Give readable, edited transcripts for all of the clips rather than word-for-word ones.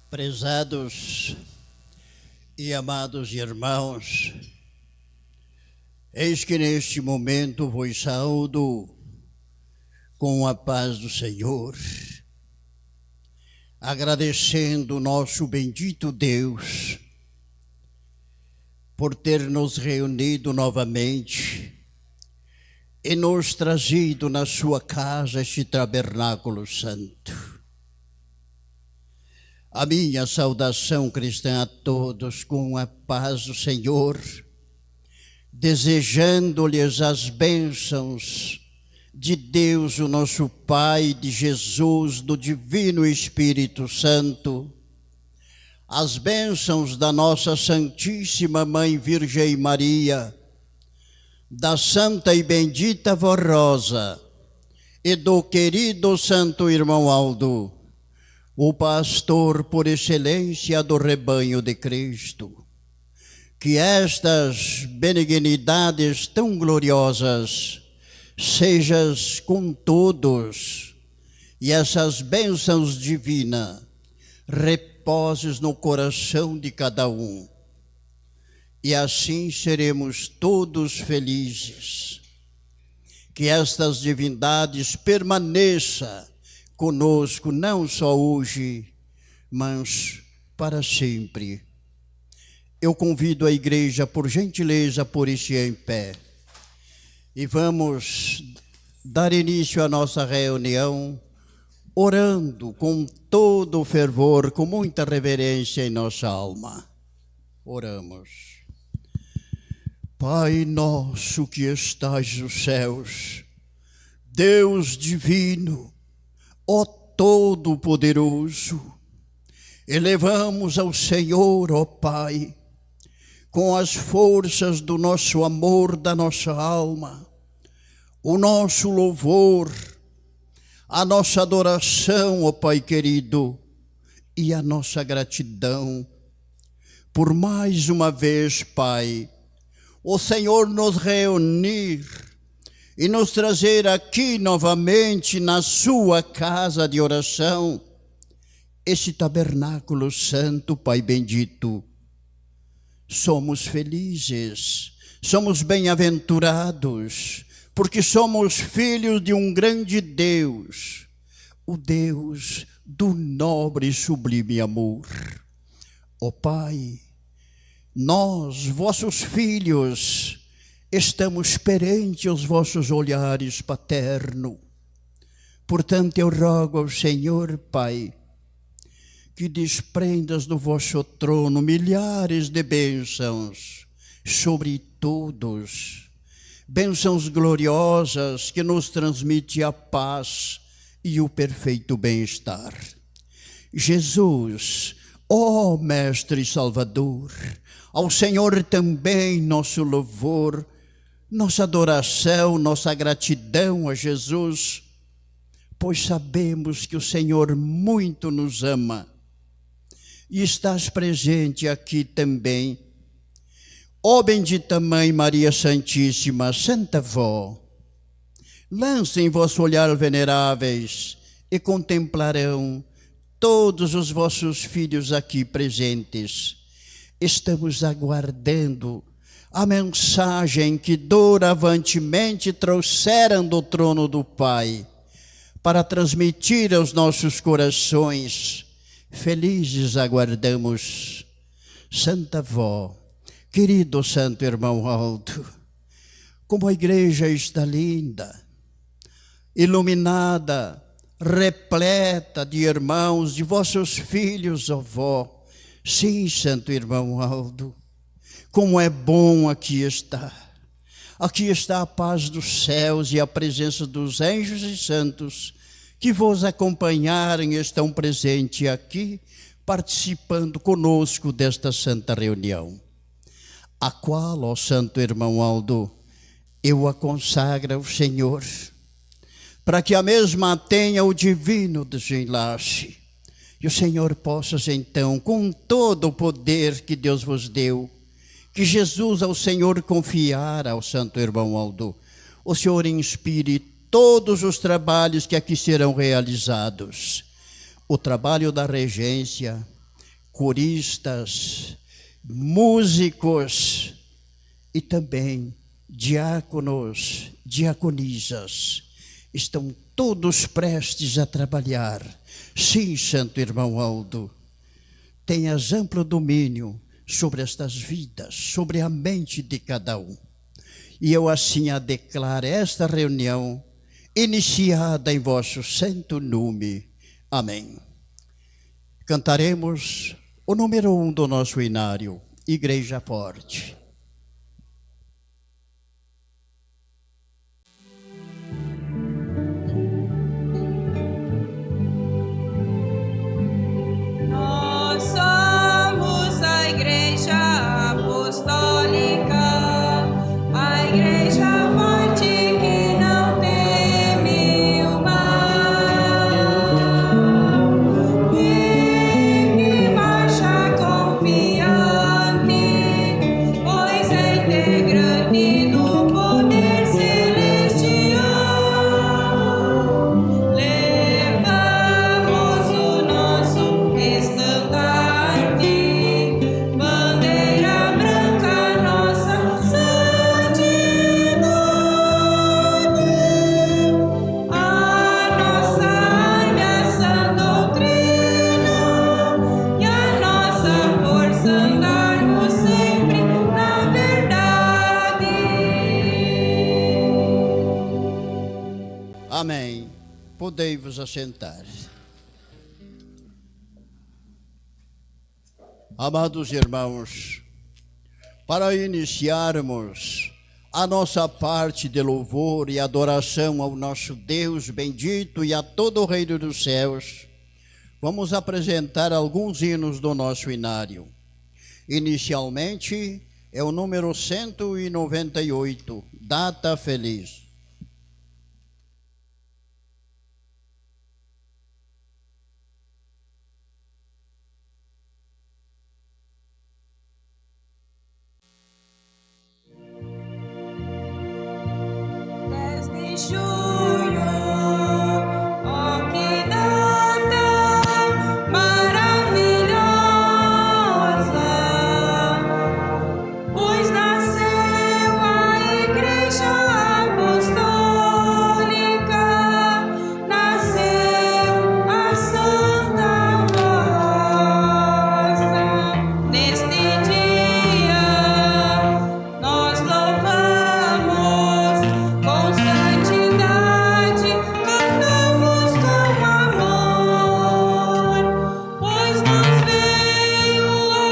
Prezados e amados irmãos, eis que neste momento vos saúdo com a paz do Senhor, agradecendo nosso bendito Deus por ter nos reunido novamente e nos trazido na sua casa este tabernáculo santo. A minha saudação cristã a todos com a paz do Senhor, desejando-lhes as bênçãos de Deus, o nosso Pai, de Jesus, do Divino Espírito Santo, as bênçãos da nossa Santíssima Mãe Virgem Maria, da Santa e Bendita Vó Rosa e do querido Santo Irmão Aldo, o pastor por excelência do rebanho de Cristo. Que estas benignidades tão gloriosas sejas com todos e essas bênçãos divinas reposes no coração de cada um. E assim seremos todos felizes. Que estas divindades permaneçam conosco, não só hoje, mas para sempre. Eu convido a igreja, por gentileza, a pôr-se em pé. E vamos dar início à nossa reunião, orando com todo o fervor, com muita reverência em nossa alma. Oramos. Pai nosso que estais nos céus, Deus divino, ó Todo-Poderoso, elevamos ao Senhor, ó Pai, com as forças do nosso amor, da nossa alma, o nosso louvor, a nossa adoração, ó Pai querido, e a nossa gratidão, por mais uma vez, Pai, o Senhor nos reunir e nos trazer aqui novamente na sua casa de oração, esse tabernáculo santo, Pai bendito. Somos felizes, somos bem-aventurados, porque somos filhos de um grande Deus, o Deus do nobre e sublime amor. Ó Pai, nós, vossos filhos, estamos perante os vossos olhares paterno. Portanto, eu rogo ao Senhor, Pai, que desprendas do vosso trono milhares de bênçãos sobre todos. Bênçãos gloriosas que nos transmitem a paz e o perfeito bem-estar. Jesus, ó Mestre e Salvador, ao Senhor também nosso louvor, nossa adoração, nossa gratidão a Jesus, pois sabemos que o Senhor muito nos ama e estás presente aqui também. Ó bendita Mãe Maria Santíssima, Santa Vó, lancem vosso olhar veneráveis e contemplarão todos os vossos filhos aqui presentes. Estamos aguardando a mensagem que doravantemente trouxeram do trono do Pai, para transmitir aos nossos corações. Felizes aguardamos. Santa Vó, querido Santo Irmão Aldo, como a igreja está linda, iluminada, repleta de irmãos, de vossos filhos, ó vó. Sim, Santo Irmão Aldo, como é bom aqui estar. Aqui está a paz dos céus e a presença dos anjos e santos que vos acompanharem, estão presentes aqui, participando conosco desta santa reunião, a qual, ó Santo Irmão Aldo, eu a consagro ao Senhor, para que a mesma tenha o divino desenlace Que o Senhor possa, então, com todo o poder que Deus vos deu, que Jesus ao Senhor confiar ao Santo Irmão Aldo, o Senhor inspire todos os trabalhos que aqui serão realizados. O trabalho da regência, coristas, músicos e também diáconos, diaconisas, estão todos prestes a trabalhar. Sim, Santo Irmão Aldo, tenhas amplo domínio sobre estas vidas, sobre a mente de cada um. E eu assim a declaro esta reunião iniciada em vosso santo nome. Amém. Cantaremos o número 1 do nosso inário, Igreja Forte. Nós somos a Igreja Apostólica, a Igreja forte que não teme o mal e que marcha confiante, pois é integrante do poder celestial. Levamos o nosso estandarte, bandeira branca, nossa santidade. A nossa arma é a sã doutrina e a nossa força andarmos sempre na verdade. Amém. Podei-vos assentar. Amados irmãos, para iniciarmos a nossa parte de louvor e adoração ao nosso Deus bendito e a todo o reino dos céus, vamos apresentar alguns hinos do nosso inário. Inicialmente é o número 198, Data Feliz. Desde junho, ó que data maravilhosa, pois nasceu a Igreja Apostólica, nasceu a Santa Rosa. Neste dia nós louvamos com santidade, cantamos com amor, pois nos veio a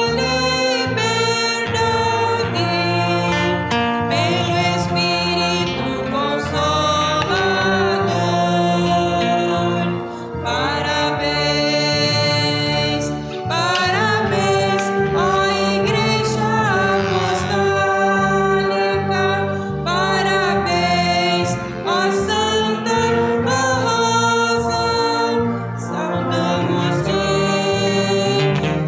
liberdade pelo Espírito Consolador. Parabéns, parabéns, ó Igreja Apostólica, parabéns, ó Santa Rosa, saudamos-te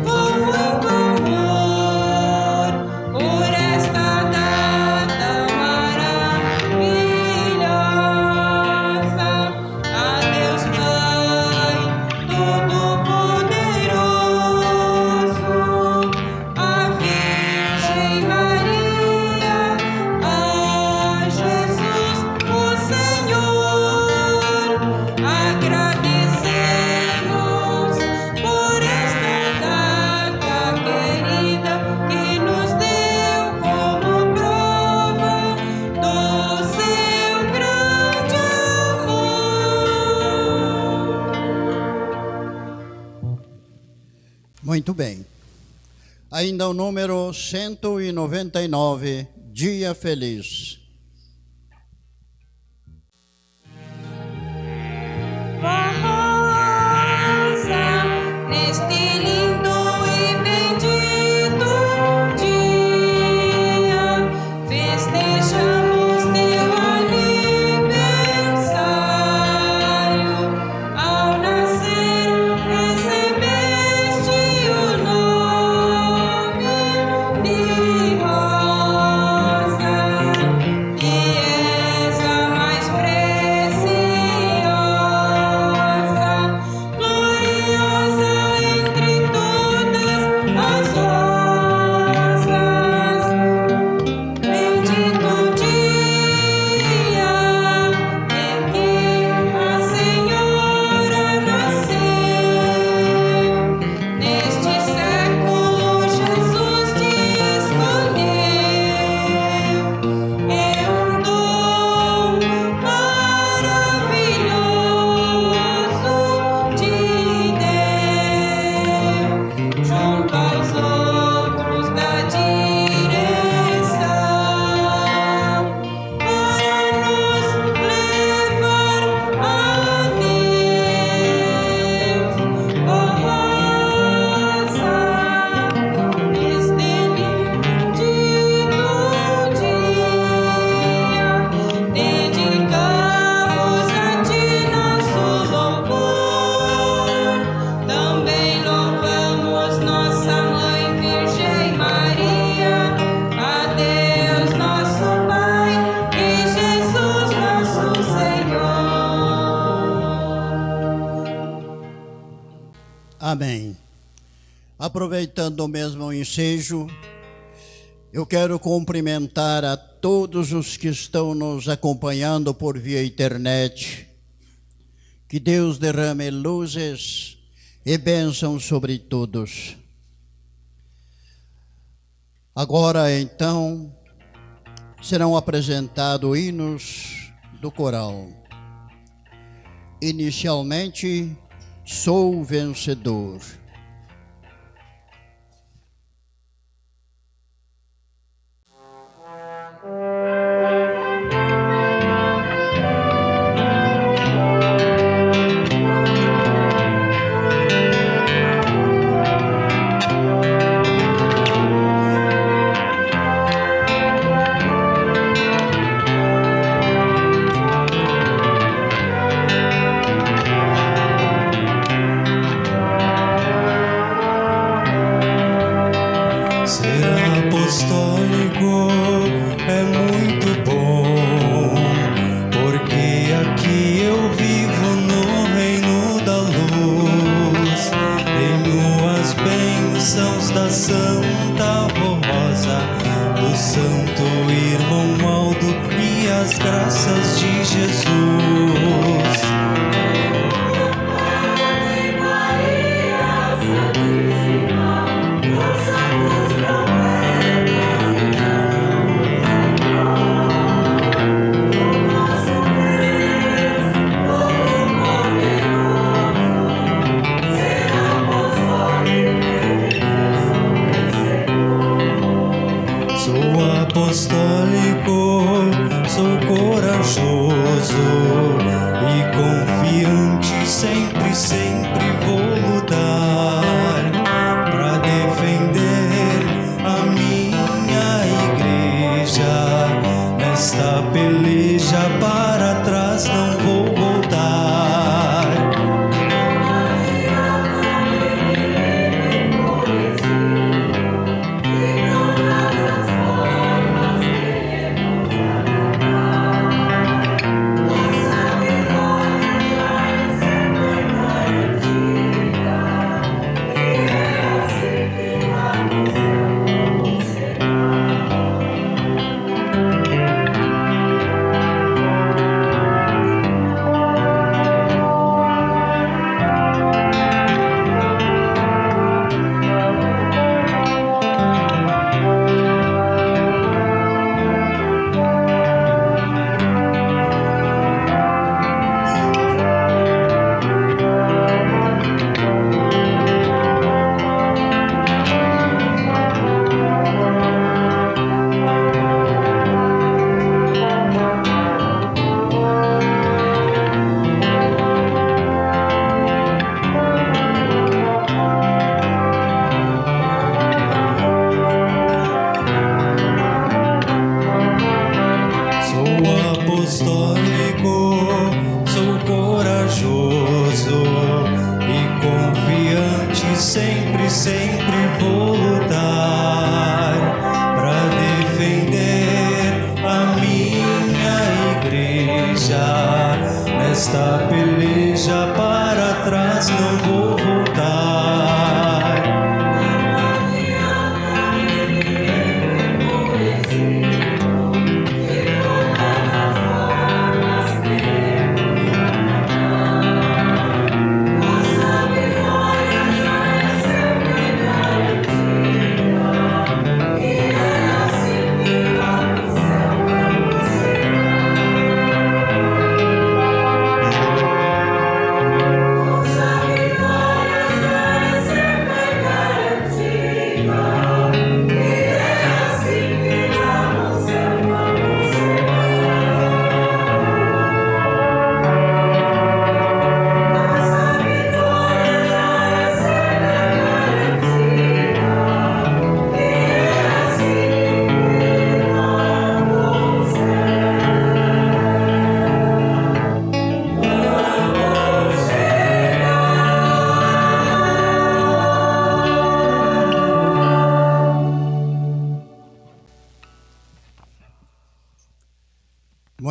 com muito amor por esta data maravilhosa. A Deus Pai Todo-Poderoso, a Virgem Maria, a Jesus o Senhor, agradecemos por esta data querida que nos deu como prova do seu grande amor. Muito bem. Ainda o número 199, Dia Feliz. Rosa, neste lindo e bendito dia, festejamos teu aniversário. Ao nascer, recebemos Amém. Aproveitando o mesmo ensejo, eu quero cumprimentar a todos os que estão nos acompanhando por via internet. Que Deus derrame luzes e bênçãos sobre todos. Agora, então, serão apresentados hinos do coral. Inicialmente, Sou Vencedor.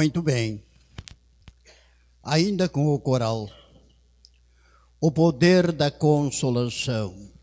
Muito bem. Ainda com o coral. o poder da consolação.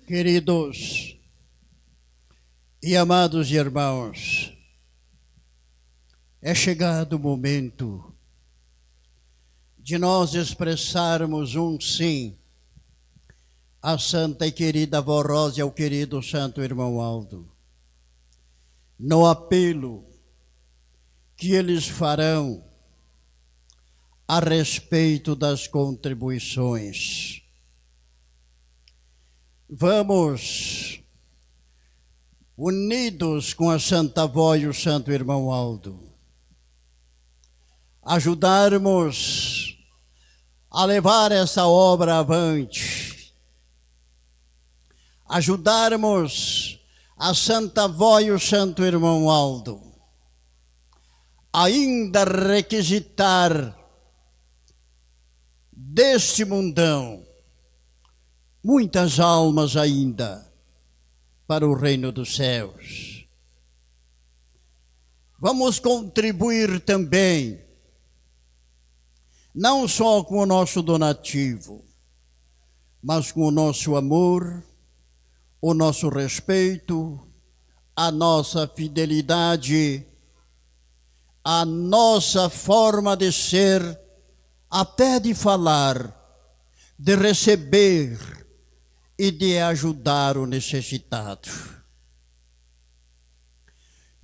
Queridos e amados irmãos, é chegado o momento de nós expressarmos um sim à santa e querida avó Rosa e ao querido santo irmão Aldo, no apelo que eles farão a respeito das contribuições. Vamos, unidos com a Santa Avó e o Santo Irmão Aldo, ajudarmos a levar essa obra avante, ajudarmos a Santa Avó e o Santo Irmão Aldo, ainda requisitar deste mundão muitas almas ainda para o reino dos céus. Vamos contribuir também, não só com o nosso donativo, mas com o nosso amor, o nosso respeito, a nossa fidelidade, a nossa forma de ser, até de falar, de receber e de ajudar o necessitado.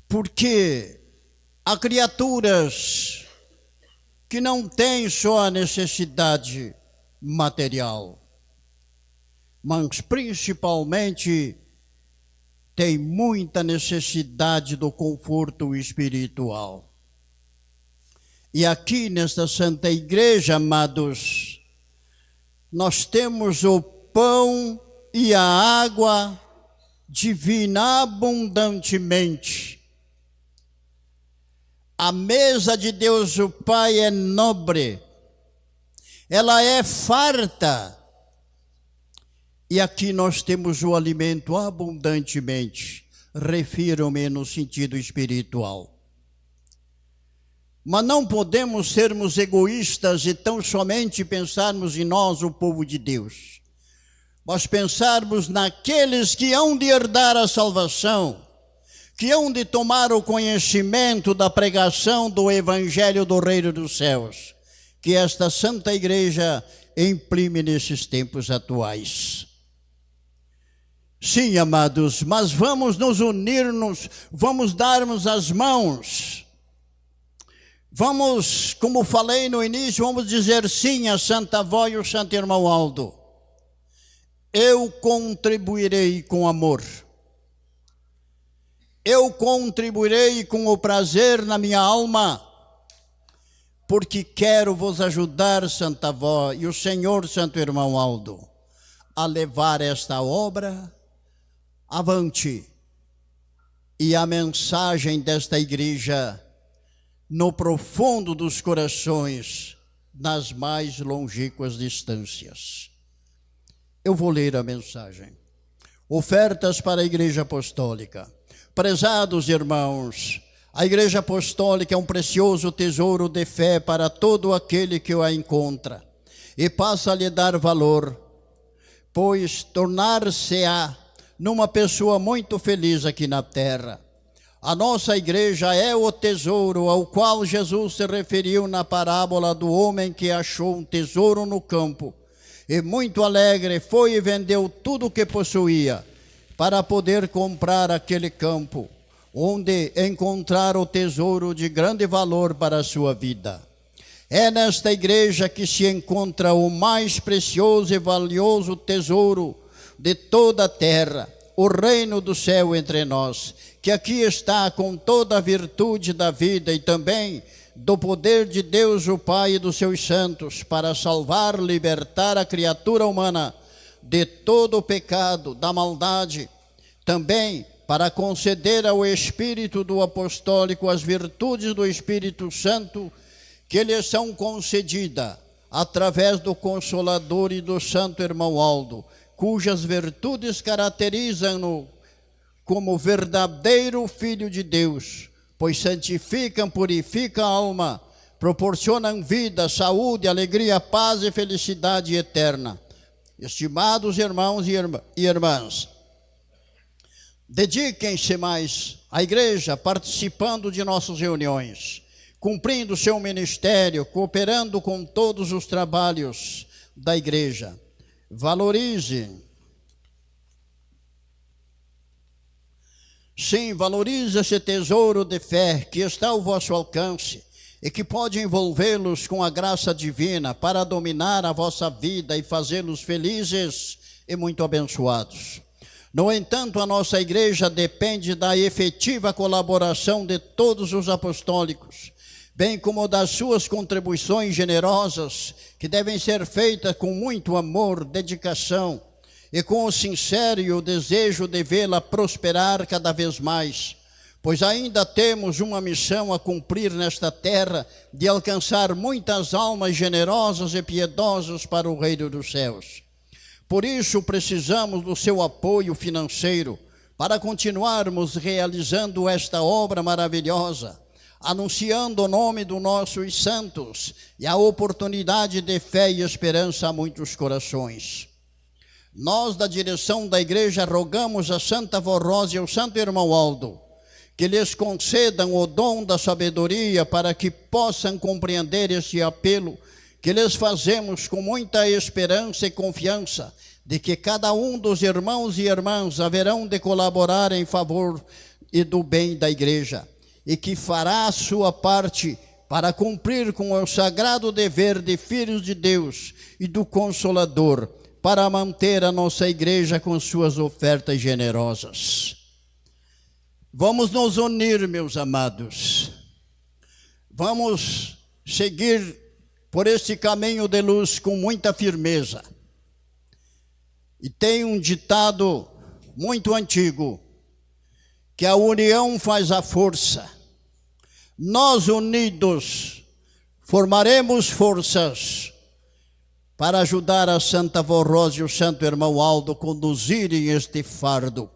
Porque há criaturas que não têm só a necessidade material, mas principalmente têm muita necessidade do conforto espiritual. E aqui nesta Santa Igreja, amados, nós temos o pão e a água divina abundantemente. A mesa de Deus o Pai é nobre, ela é farta, e aqui nós temos o alimento abundantemente, refiro-me no sentido espiritual. Mas não podemos sermos egoístas e tão somente pensarmos em nós, o povo de Deus, mas pensarmos naqueles que hão de herdar a salvação, que hão de tomar o conhecimento da pregação do Evangelho do Reino dos Céus, que esta Santa Igreja imprime nesses tempos atuais. Sim, amados, mas vamos nos unirmos, vamos darmos as mãos. Vamos, como falei no início, vamos dizer sim à Santa Avó e ao Santo Irmão Aldo. Eu contribuirei com amor. Eu contribuirei com o prazer na minha alma, porque quero vos ajudar, Santa Avó e o Senhor Santo Irmão Aldo, a levar esta obra avante e a mensagem desta igreja no profundo dos corações, nas mais longínquas distâncias. Eu vou ler a mensagem. Ofertas para a Igreja Apostólica. Prezados irmãos, a Igreja Apostólica é um precioso tesouro de fé para todo aquele que a encontra e passa a lhe dar valor, pois tornar-se-á numa pessoa muito feliz aqui na terra. A nossa igreja é o tesouro ao qual Jesus se referiu na parábola do homem que achou um tesouro no campo e muito alegre foi e vendeu tudo o que possuía para poder comprar aquele campo, onde encontrar o tesouro de grande valor para a sua vida. É nesta igreja que se encontra o mais precioso e valioso tesouro de toda a terra, o reino do céu entre nós, que aqui está com toda a virtude da vida e também do poder de Deus o Pai e dos seus santos para salvar, libertar a criatura humana de todo o pecado, da maldade, também para conceder ao Espírito do Apostólico as virtudes do Espírito Santo que lhes são concedidas através do Consolador e do Santo Irmão Aldo, cujas virtudes caracterizam-no como verdadeiro Filho de Deus, pois santificam, purificam a alma, proporcionam vida, saúde, alegria, paz e felicidade eterna. Estimados irmãos e irmãs, dediquem-se mais à igreja, participando de nossas reuniões, cumprindo seu ministério, cooperando com todos os trabalhos da igreja. Valorize. Sim, valorize esse tesouro de fé que está ao vosso alcance e que pode envolvê-los com a graça divina para dominar a vossa vida e fazê-los felizes e muito abençoados. No entanto, a nossa igreja depende da efetiva colaboração de todos os apostólicos, bem como das suas contribuições generosas, que devem ser feitas com muito amor, dedicação e com o sincero e o desejo de vê-la prosperar cada vez mais, pois ainda temos uma missão a cumprir nesta terra de alcançar muitas almas generosas e piedosas para o reino dos céus. Por isso precisamos do seu apoio financeiro para continuarmos realizando esta obra maravilhosa, anunciando o nome dos nossos santos e a oportunidade de fé e esperança a muitos corações. Nós, da direção da igreja, rogamos a Santa Vó Rosa e ao Santo Irmão Aldo que lhes concedam o dom da sabedoria para que possam compreender esse apelo que lhes fazemos com muita esperança e confiança de que cada um dos irmãos e irmãs haverão de colaborar em favor e do bem da igreja e que fará a sua parte para cumprir com o sagrado dever de filhos de Deus e do Consolador, para manter a nossa igreja com suas ofertas generosas. Vamos nos unir, meus amados. Vamos seguir por este caminho de luz com muita firmeza. E tem um ditado muito antigo, que a união faz a força. Nós unidos formaremos forças para ajudar a Santa Vó Rosa e o Santo Irmão Aldo conduzirem este fardo.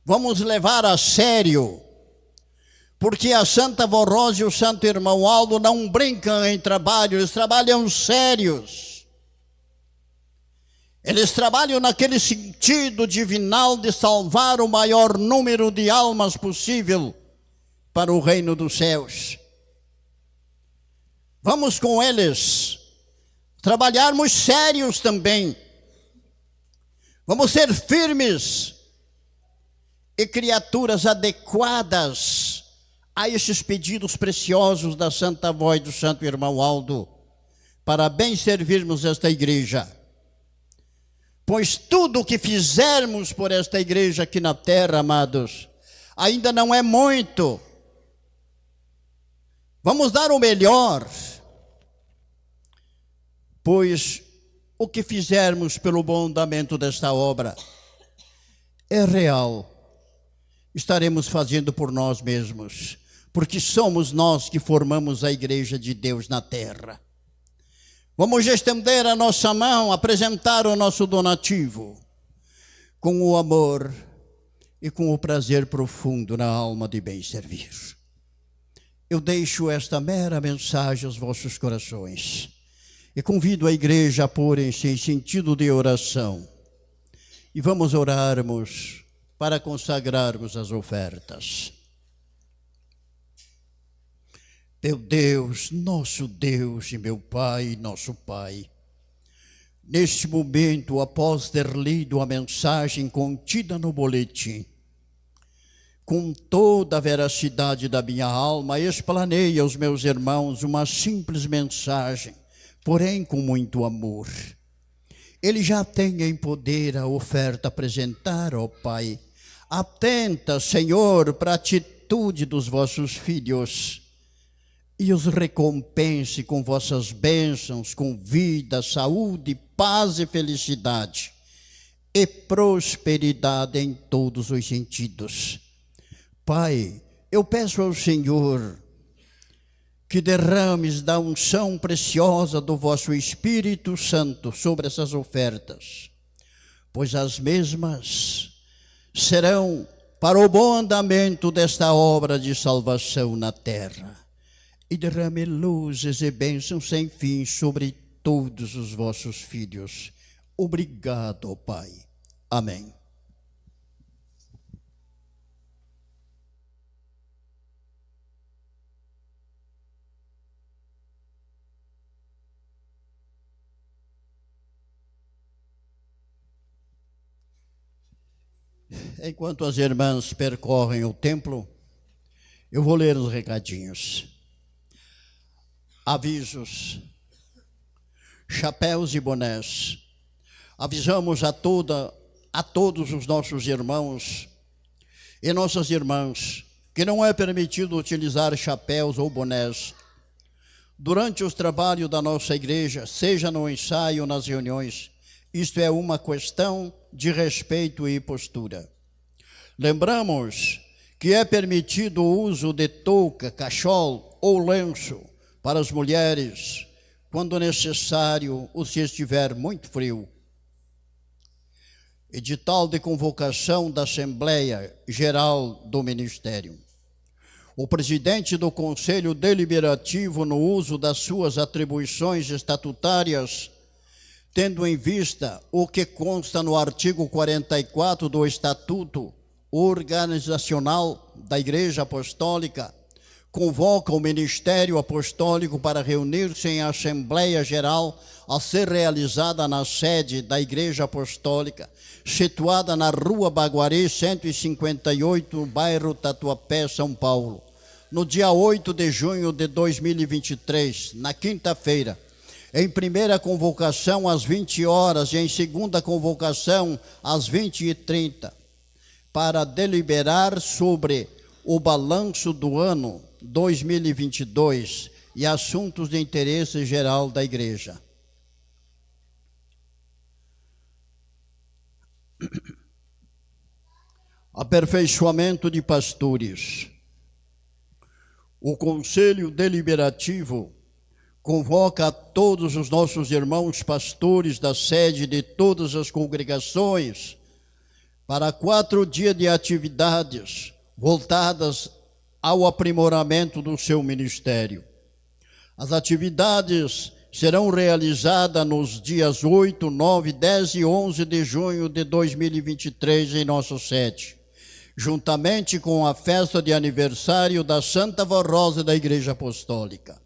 Vamos levar a sério, porque a Santa Vó Rosa e o Santo Irmão Aldo não brincam em trabalho, eles trabalham sérios. Eles trabalham naquele sentido divinal de salvar o maior número de almas possível para o reino dos céus. Vamos com eles trabalharmos sérios também. Vamos ser firmes e criaturas adequadas a esses pedidos preciosos da Santa Vó e do Santo Irmão Aldo, para bem servirmos esta igreja. Pois tudo o que fizermos por esta igreja aqui na terra, amados, ainda não é muito. Vamos dar o melhor, pois o que fizermos pelo bom andamento desta obra é real. Estaremos fazendo por nós mesmos, porque somos nós que formamos a igreja de Deus na terra. Vamos estender a nossa mão, apresentar o nosso donativo, com o amor e com o prazer profundo na alma de bem servir. Eu deixo esta mera mensagem aos vossos corações e convido a igreja a porem-se em sentido de oração. E vamos orarmos para consagrarmos as ofertas. Meu Deus e meu Pai, nosso Pai, neste momento, após ter lido a mensagem contida no boletim, com toda a veracidade da minha alma, explanei aos meus irmãos uma simples mensagem, porém com muito amor. Ele já tem em poder a oferta a apresentar, ó Pai. Atenta, Senhor, para a atitude dos vossos filhos e os recompense com vossas bênçãos, com vida, saúde, paz e felicidade e prosperidade em todos os sentidos. Pai, eu peço ao Senhor que derrames da unção preciosa do vosso Espírito Santo sobre essas ofertas, pois as mesmas serão para o bom andamento desta obra de salvação na terra. E derrame luzes e bênçãos sem fim sobre todos os vossos filhos. Obrigado, ó Pai. Amém. Enquanto as irmãs percorrem o templo, eu vou ler os recadinhos. Avisos, chapéus e bonés. Avisamos a todos os nossos irmãos e nossas irmãs que não é permitido utilizar chapéus ou bonés durante os trabalhos da nossa igreja, seja no ensaio ou nas reuniões. Isto é uma questão de respeito e postura. Lembramos que é permitido o uso de touca, cachol ou lenço para as mulheres, quando necessário ou se estiver muito frio. Edital de convocação da Assembleia Geral do Ministério. O presidente do Conselho Deliberativo, no uso das suas atribuições estatutárias, tendo em vista o que consta no artigo 44 do Estatuto Organizacional da Igreja Apostólica, convoca o Ministério Apostólico para reunir-se em Assembleia Geral a ser realizada na sede da Igreja Apostólica, situada na Rua Baguari, 158, bairro Tatuapé, São Paulo, no dia 8 de junho de 2023, na quinta-feira, em primeira convocação às 20 horas e em segunda convocação às 20h30, para deliberar sobre o balanço do ano 2022 e assuntos de interesse geral da Igreja. Aperfeiçoamento de pastores. O Conselho Deliberativo convoca a todos os nossos irmãos pastores da sede de todas as congregações para 4 dias de atividades voltadas ao aprimoramento do seu ministério. As atividades serão realizadas nos dias 8, 9, 10 e 11 de junho de 2023 em nossa sede, juntamente com a festa de aniversário da Santa Vó Rosa da Igreja Apostólica.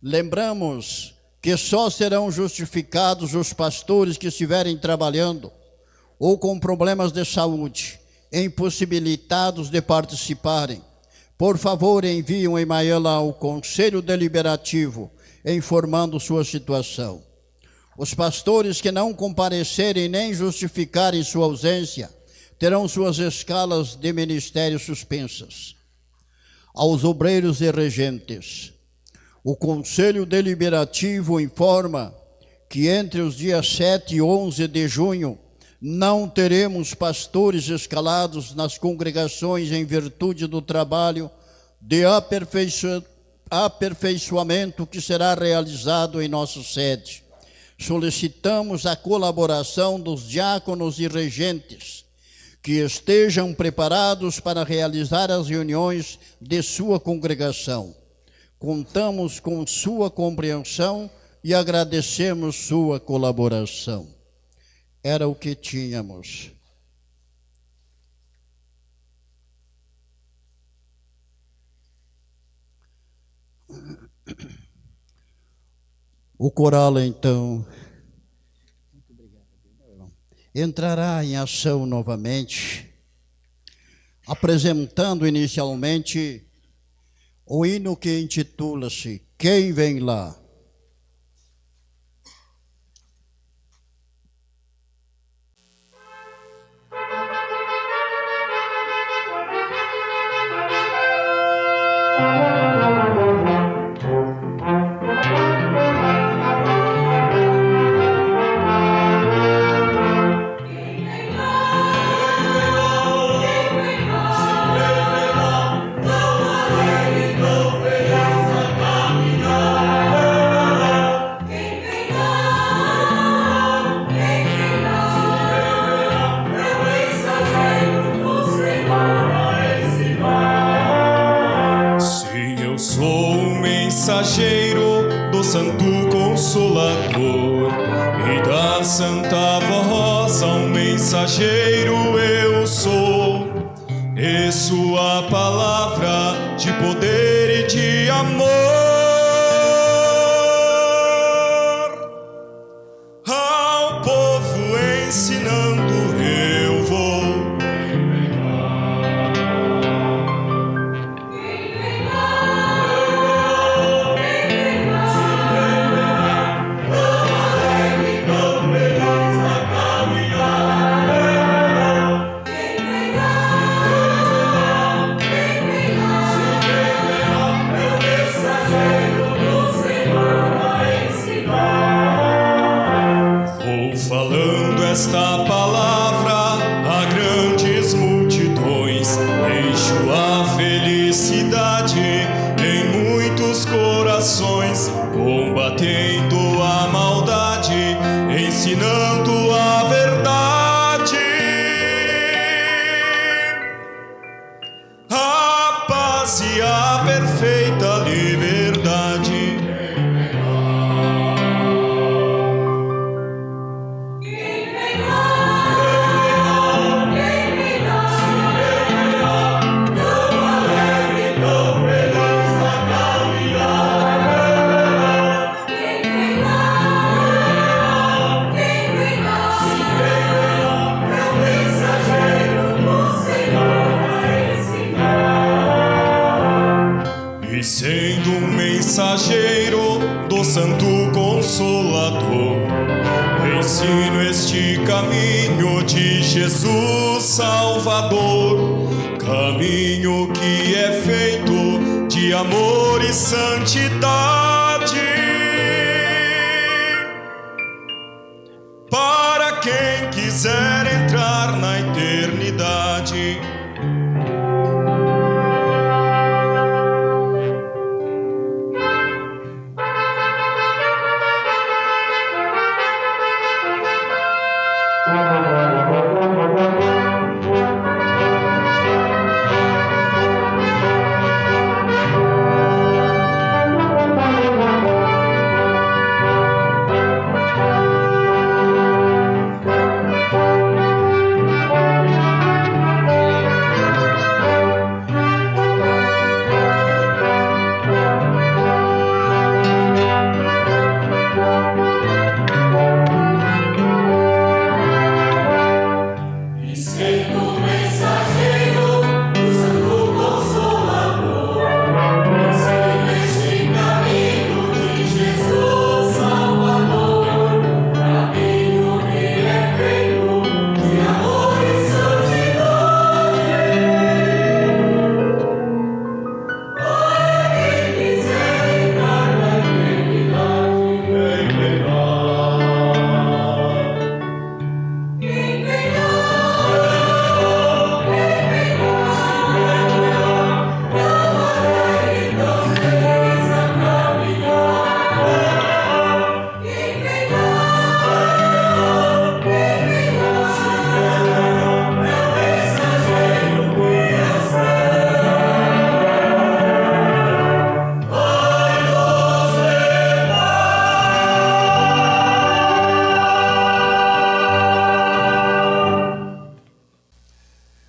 Lembramos que só serão justificados os pastores que estiverem trabalhando ou com problemas de saúde, impossibilitados de participarem. Por favor, envie um e-mail ao Conselho Deliberativo informando sua situação. Os pastores que não comparecerem nem justificarem sua ausência terão suas escalas de ministério suspensas. Aos obreiros e regentes, o Conselho Deliberativo informa que entre os dias 7 e 11 de junho não teremos pastores escalados nas congregações em virtude do trabalho de aperfeiçoamento que será realizado em nossa sede. Solicitamos a colaboração dos diáconos e regentes que estejam preparados para realizar as reuniões de sua congregação. Contamos com sua compreensão e agradecemos sua colaboração. Era o que tínhamos. O coral, então, entrará em ação novamente, apresentando inicialmente o hino que intitula-se Quem Vem Lá? Mensageiro do Santo Consolador, mensageiro eu sou, e sua palavra de poder e de amor. Ao povo ensinando eu vou. Esta palavra a grandes multidões, deixo a felicidade em muitos corações, combatendo a maldade, ensinando a verdade, a paz e a perfeita liberdade. Sendo um mensageiro do Santo Consolador, ensino este caminho de Jesus Salvador, caminho que é feito de amor e santidade, para quem quiser entrar na eternidade.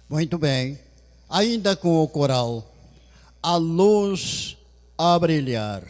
Muito bem, ainda com o coral, a luz a brilhar.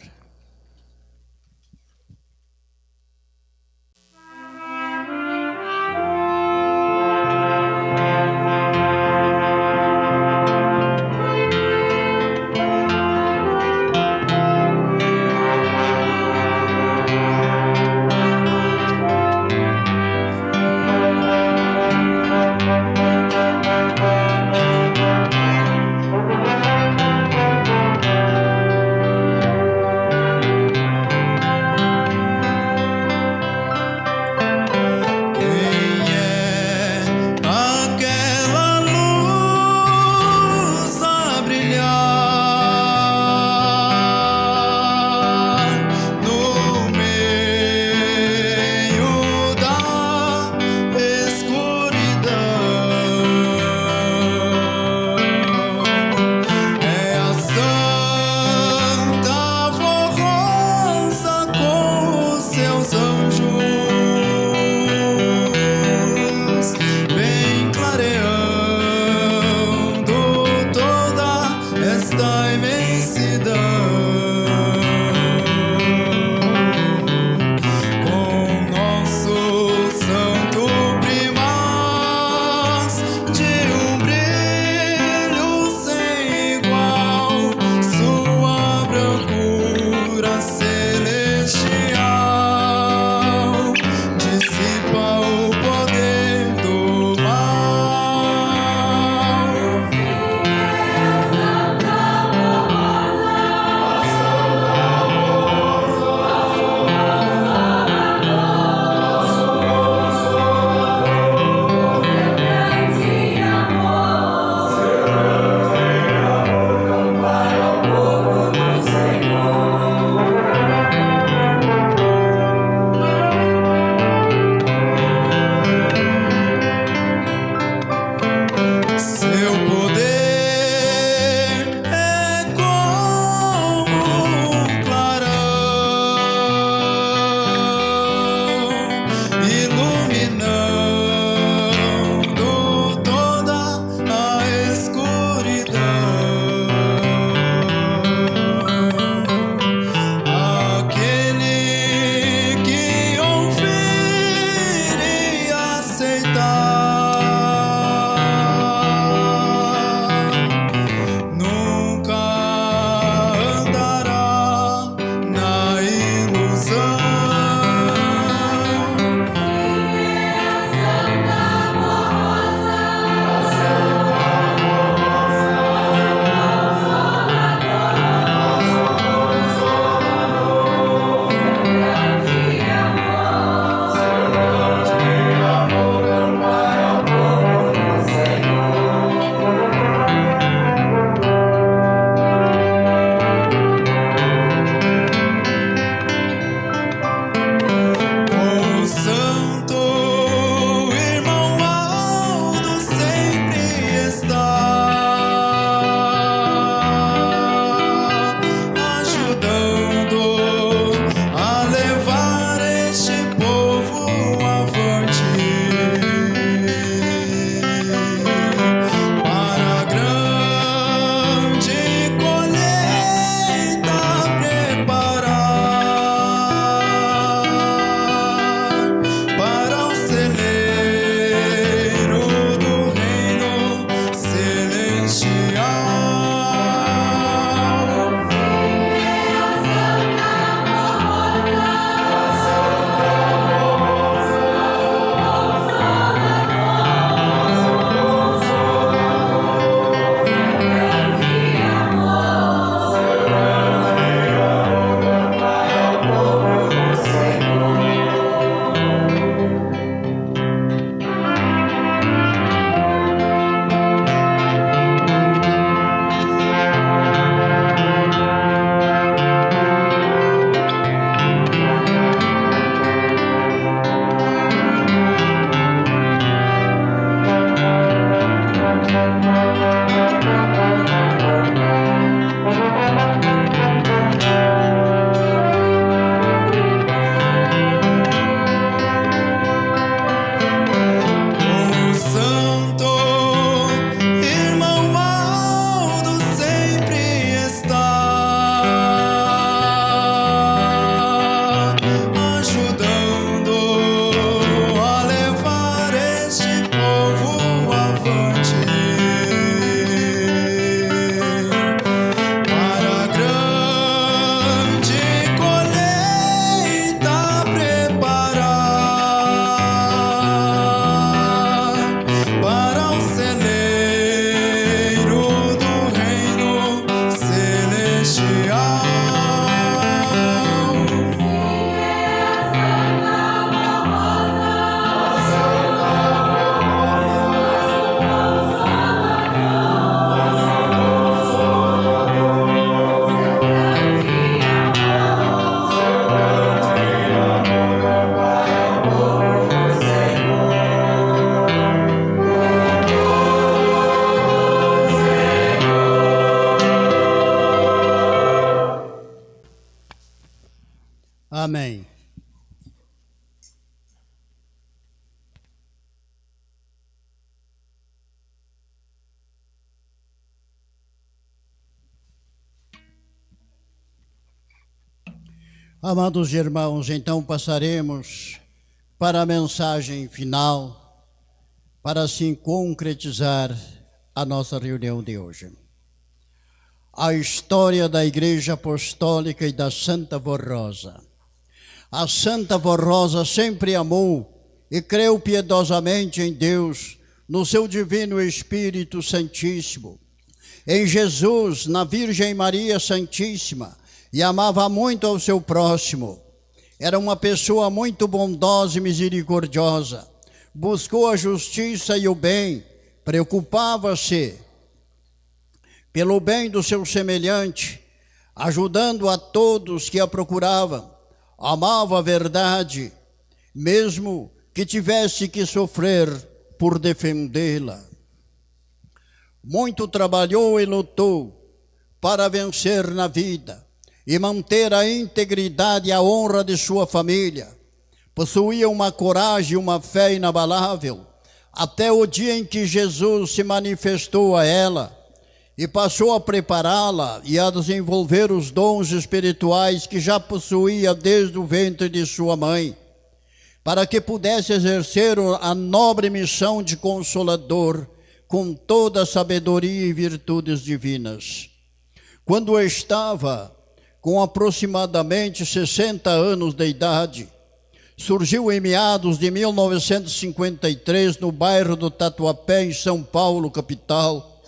Amados irmãos, então passaremos para a mensagem final, para assim concretizar a nossa reunião de hoje. A história da Igreja Apostólica e da Santa Vó Rosa. A Santa Vó Rosa sempre amou e creu piedosamente em Deus, no seu Divino Espírito Santíssimo, em Jesus, na Virgem Maria Santíssima, e amava muito ao seu próximo. Era uma pessoa muito bondosa e misericordiosa. Buscou a justiça e o bem, preocupava-se pelo bem do seu semelhante, ajudando a todos que a procuravam. Amava a verdade, mesmo que tivesse que sofrer por defendê-la. Muito trabalhou e lutou para vencer na vida e manter a integridade e a honra de sua família. Possuía uma coragem e uma fé inabalável, até o dia em que Jesus se manifestou a ela e passou a prepará-la e a desenvolver os dons espirituais que já possuía desde o ventre de sua mãe, para que pudesse exercer a nobre missão de consolador com toda a sabedoria e virtudes divinas. Quando estava com aproximadamente 60 anos de idade, surgiu em meados de 1953, no bairro do Tatuapé, em São Paulo, capital,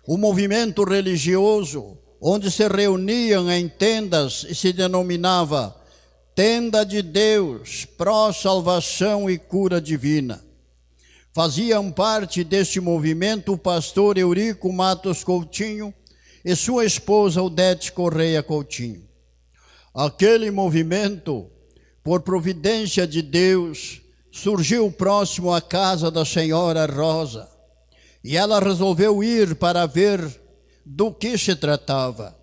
um movimento religioso onde se reuniam em tendas e se denominava Tenda de Deus, Pró-Salvação e Cura Divina. Faziam parte deste movimento o pastor Eurico Matos Coutinho e sua esposa Odete Correia Coutinho. Aquele movimento, por providência de Deus, surgiu próximo à casa da senhora Rosa, e ela resolveu ir para ver do que se tratava.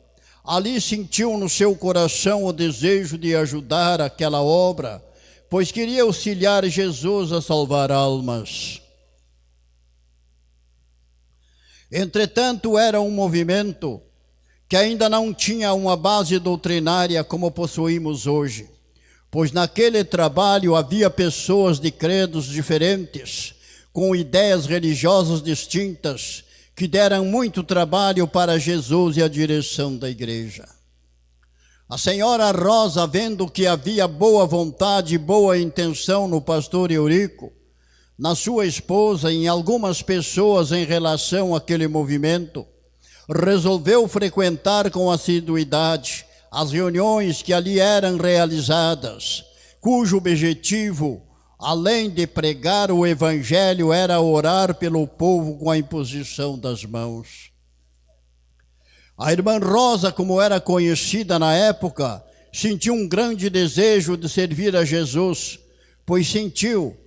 Ali sentiu no seu coração o desejo de ajudar aquela obra, pois queria auxiliar Jesus a salvar almas. Entretanto, era um movimento que ainda não tinha uma base doutrinária como possuímos hoje, pois naquele trabalho havia pessoas de credos diferentes, com ideias religiosas distintas, que deram muito trabalho para Jesus e a direção da igreja. A senhora Rosa, vendo que havia boa vontade e boa intenção no pastor Eurico, na sua esposa e em algumas pessoas em relação àquele movimento, resolveu frequentar com assiduidade as reuniões que ali eram realizadas, cujo objetivo, além de pregar o evangelho, era orar pelo povo com a imposição das mãos. A irmã Rosa, como era conhecida na época, sentiu um grande desejo de servir a Jesus, pois sentiu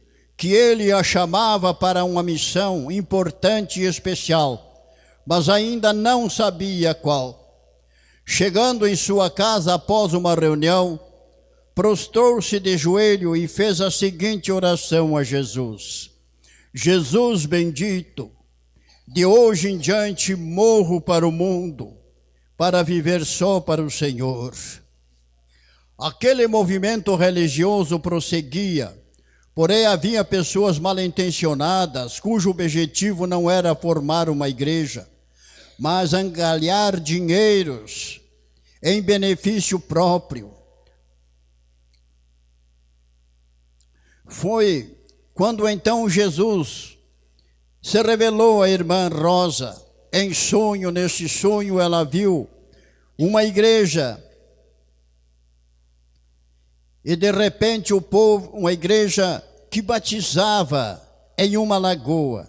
que ele a chamava para uma missão importante e especial, mas ainda não sabia qual. Chegando em sua casa após uma reunião, prostrou-se de joelho e fez a seguinte oração a Jesus: Jesus bendito, de hoje em diante morro para o mundo, para viver só para o Senhor. Aquele movimento religioso prosseguia, porém havia pessoas mal intencionadas, cujo objetivo não era formar uma igreja, mas angariar dinheiros em benefício próprio. Foi quando então Jesus se revelou à irmã Rosa em sonho. Nesse sonho ela viu uma igreja e de repente o povo, uma igreja que batizava em uma lagoa,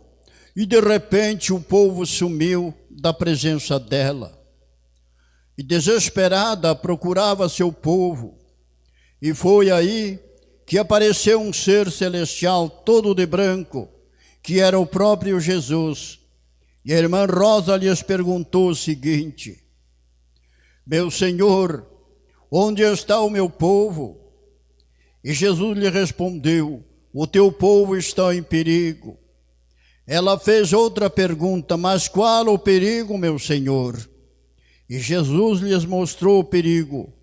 e de repente o povo sumiu da presença dela, e desesperada procurava seu povo, e foi aí que apareceu um ser celestial todo de branco, que era o próprio Jesus, e a irmã Rosa lhes perguntou o seguinte: meu Senhor, onde está o meu povo? E Jesus lhe respondeu: o teu povo está em perigo. Ela fez outra pergunta: mas qual o perigo, meu Senhor? E Jesus lhes mostrou o perigo: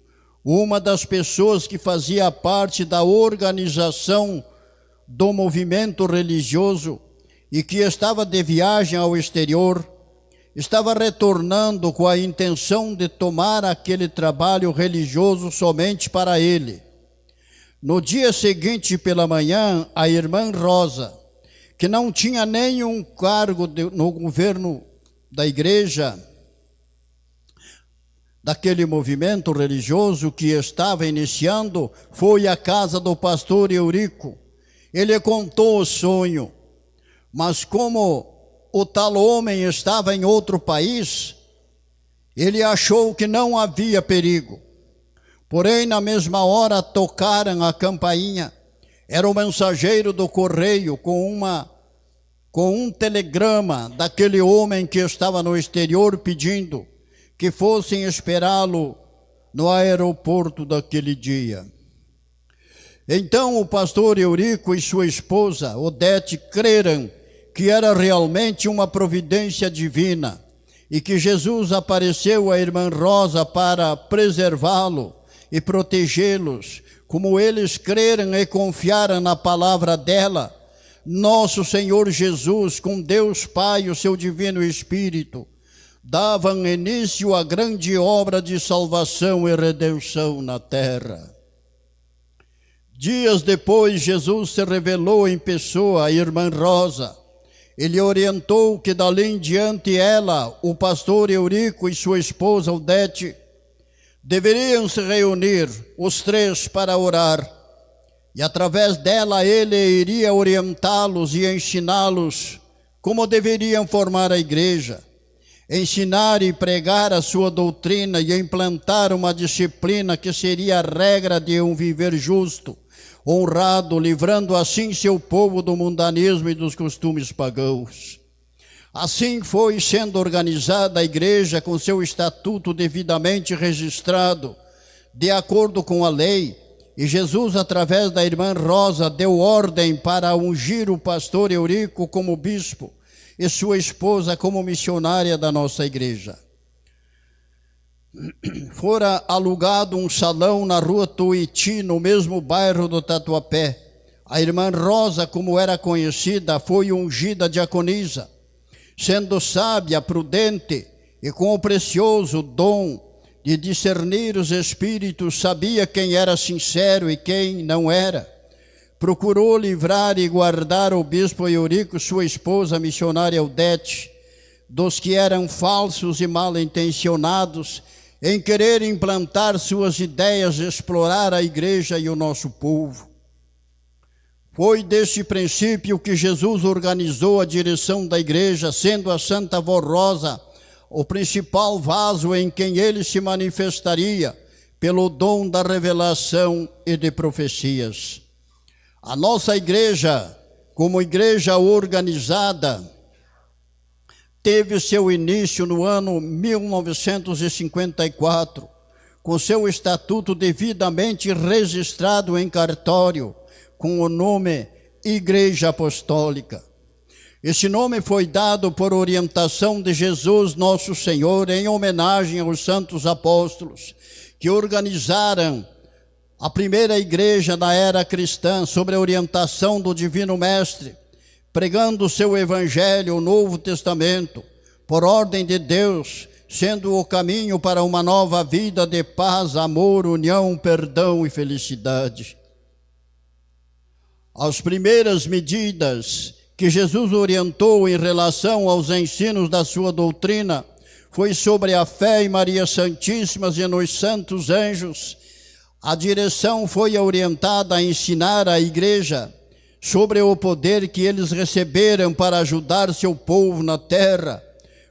uma das pessoas que fazia parte da organização do movimento religioso e que estava de viagem ao exterior, estava retornando com a intenção de tomar aquele trabalho religioso somente para ele. No dia seguinte pela manhã, a irmã Rosa, que não tinha nenhum cargo no governo da igreja, daquele movimento religioso que estava iniciando, foi à casa do pastor Eurico. Ele contou o sonho, mas como o tal homem estava em outro país, ele achou que não havia perigo. Porém, na mesma hora tocaram a campainha. Era o mensageiro do correio com um telegrama daquele homem que estava no exterior pedindo que fossem esperá-lo no aeroporto daquele dia. Então o pastor Eurico e sua esposa Odete creram que era realmente uma providência divina e que Jesus apareceu à irmã Rosa para preservá-lo e protegê-los. Como eles creram e confiaram na palavra dela, nosso Senhor Jesus, com Deus Pai e o seu Divino Espírito, davam início à grande obra de salvação e redenção na terra. Dias depois, Jesus se revelou em pessoa à irmã Rosa. Ele orientou que dali em diante ela, o pastor Eurico e sua esposa Odete, deveriam se reunir, os três, para orar. E através dela ele iria orientá-los e ensiná-los como deveriam formar a igreja, ensinar e pregar a sua doutrina e implantar uma disciplina que seria a regra de um viver justo, honrado, livrando assim seu povo do mundanismo e dos costumes pagãos. Assim foi sendo organizada a igreja com seu estatuto devidamente registrado, de acordo com a lei, e Jesus, através da irmã Rosa, deu ordem para ungir o pastor Eurico como bispo e sua esposa como missionária da nossa igreja. Fora alugado um salão na rua Tuiuti, no mesmo bairro do Tatuapé. A irmã Rosa, como era conhecida, foi ungida diaconisa, sendo sábia, prudente e com o precioso dom de discernir os espíritos, sabia quem era sincero e quem não era. Procurou livrar e guardar o bispo Eurico, sua esposa, a missionária Odete, dos que eram falsos e mal intencionados em querer implantar suas ideias, explorar a igreja e o nosso povo. Foi deste princípio que Jesus organizou a direção da igreja, sendo a Santa Avó Rosa o principal vaso em quem ele se manifestaria pelo dom da revelação e de profecias. A nossa igreja, como igreja organizada, teve seu início no ano 1954, com seu estatuto devidamente registrado em cartório, com o nome Igreja Apostólica. Esse nome foi dado por orientação de Jesus, nosso Senhor, em homenagem aos santos apóstolos, que organizaram a primeira igreja na era cristã, sob a orientação do Divino Mestre, pregando o seu Evangelho, o Novo Testamento, por ordem de Deus, sendo o caminho para uma nova vida de paz, amor, união, perdão e felicidade. As primeiras medidas que Jesus orientou em relação aos ensinos da sua doutrina foi sobre a fé em Maria Santíssima e nos santos anjos. A direção foi orientada a ensinar a igreja sobre o poder que eles receberam para ajudar seu povo na terra,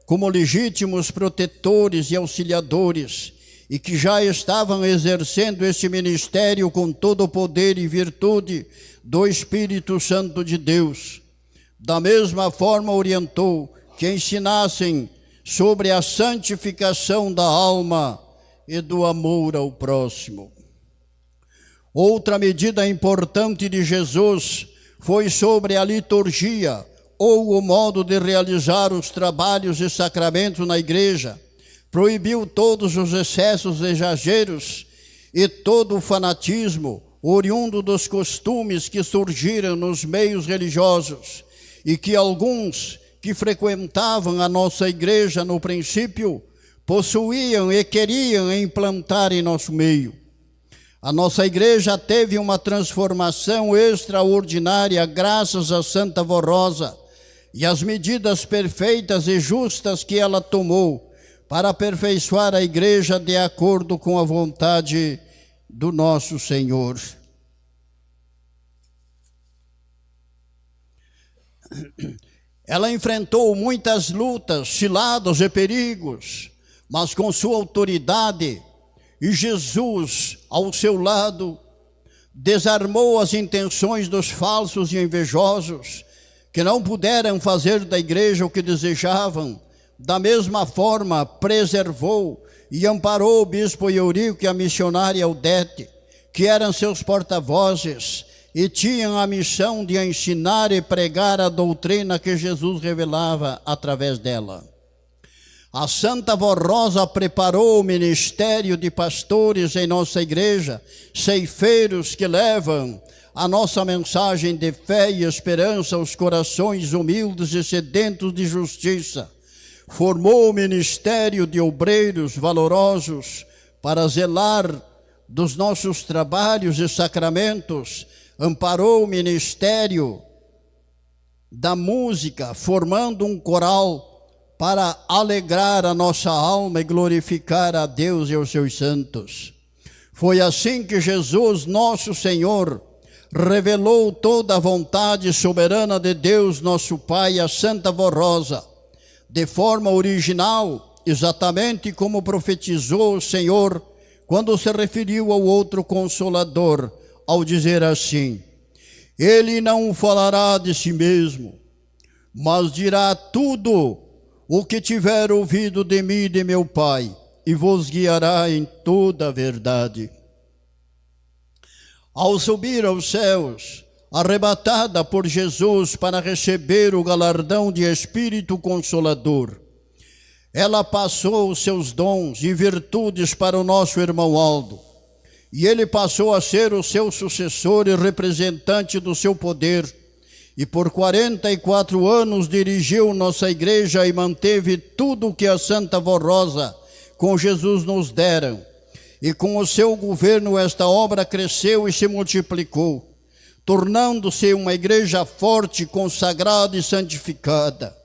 como legítimos protetores e auxiliadores, e que já estavam exercendo esse ministério com todo o poder e virtude do Espírito Santo de Deus. Da mesma forma orientou que ensinassem sobre a santificação da alma e do amor ao próximo. Outra medida importante de Jesus foi sobre a liturgia, ou o modo de realizar os trabalhos e sacramentos na igreja. Proibiu todos os excessos e exageros e todo o fanatismo oriundo dos costumes que surgiram nos meios religiosos e que alguns que frequentavam a nossa igreja no princípio possuíam e queriam implantar em nosso meio. A nossa igreja teve uma transformação extraordinária graças a Santa Vó Rosa e as medidas perfeitas e justas que ela tomou para aperfeiçoar a igreja de acordo com a vontade do nosso Senhor. Ela enfrentou muitas lutas, ciladas e perigos, mas com sua autoridade e Jesus ao seu lado, desarmou as intenções dos falsos e invejosos, que não puderam fazer da igreja o que desejavam. Da mesma forma, preservou e amparou o bispo Eurico e a missionária Odete, que eram seus porta-vozes e tinham a missão de ensinar e pregar a doutrina que Jesus revelava através dela. A Santa Vó Rosa preparou o ministério de pastores em nossa igreja, ceifeiros que levam a nossa mensagem de fé e esperança aos corações humildes e sedentos de justiça. Formou o ministério de obreiros valorosos para zelar dos nossos trabalhos e sacramentos. Amparou o ministério da música, formando um coral para alegrar a nossa alma e glorificar a Deus e os seus santos. Foi assim que Jesus, nosso Senhor, revelou toda a vontade soberana de Deus, nosso Pai, a Santa Vó Rosa, de forma original, exatamente como profetizou o Senhor quando se referiu ao outro Consolador, ao dizer assim: Ele não falará de si mesmo, mas dirá tudo o que tiver ouvido de mim e de meu Pai, e vos guiará em toda a verdade. Ao subir aos céus, arrebatada por Jesus para receber o galardão de Espírito Consolador, ela passou os seus dons e virtudes para o nosso irmão Aldo, e ele passou a ser o seu sucessor e representante do seu poder, e por 44 anos dirigiu nossa igreja e manteve tudo o que a Santa Vó Rosa com Jesus nos deram. E com o seu governo esta obra cresceu e se multiplicou, tornando-se uma igreja forte, consagrada e santificada.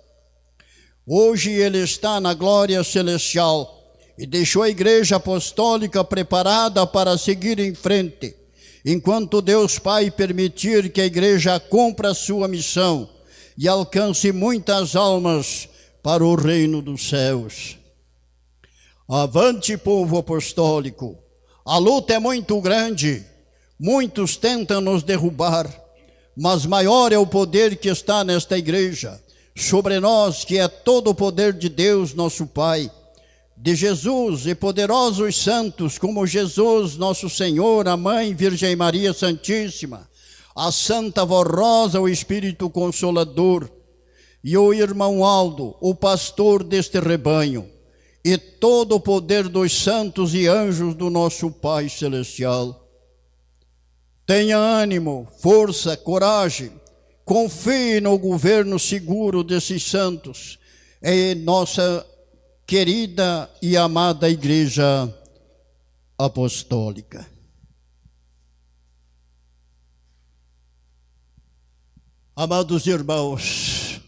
Hoje ele está na glória celestial e deixou a igreja apostólica preparada para seguir em frente, enquanto Deus Pai permitir que a igreja cumpra a sua missão e alcance muitas almas para o reino dos céus. Avante, povo apostólico! A luta é muito grande, muitos tentam nos derrubar, mas maior é o poder que está nesta igreja, sobre nós, que é todo o poder de Deus, nosso Pai, de Jesus e poderosos santos, como Jesus, nosso Senhor, a Mãe Virgem Maria Santíssima, a Santa Vó Rosa, o Espírito Consolador, e o irmão Aldo, o pastor deste rebanho, e todo o poder dos santos e anjos do nosso Pai Celestial. Tenha ânimo, força, coragem, confie no governo seguro desses santos, em nossa querida e amada Igreja Apostólica. Amados irmãos,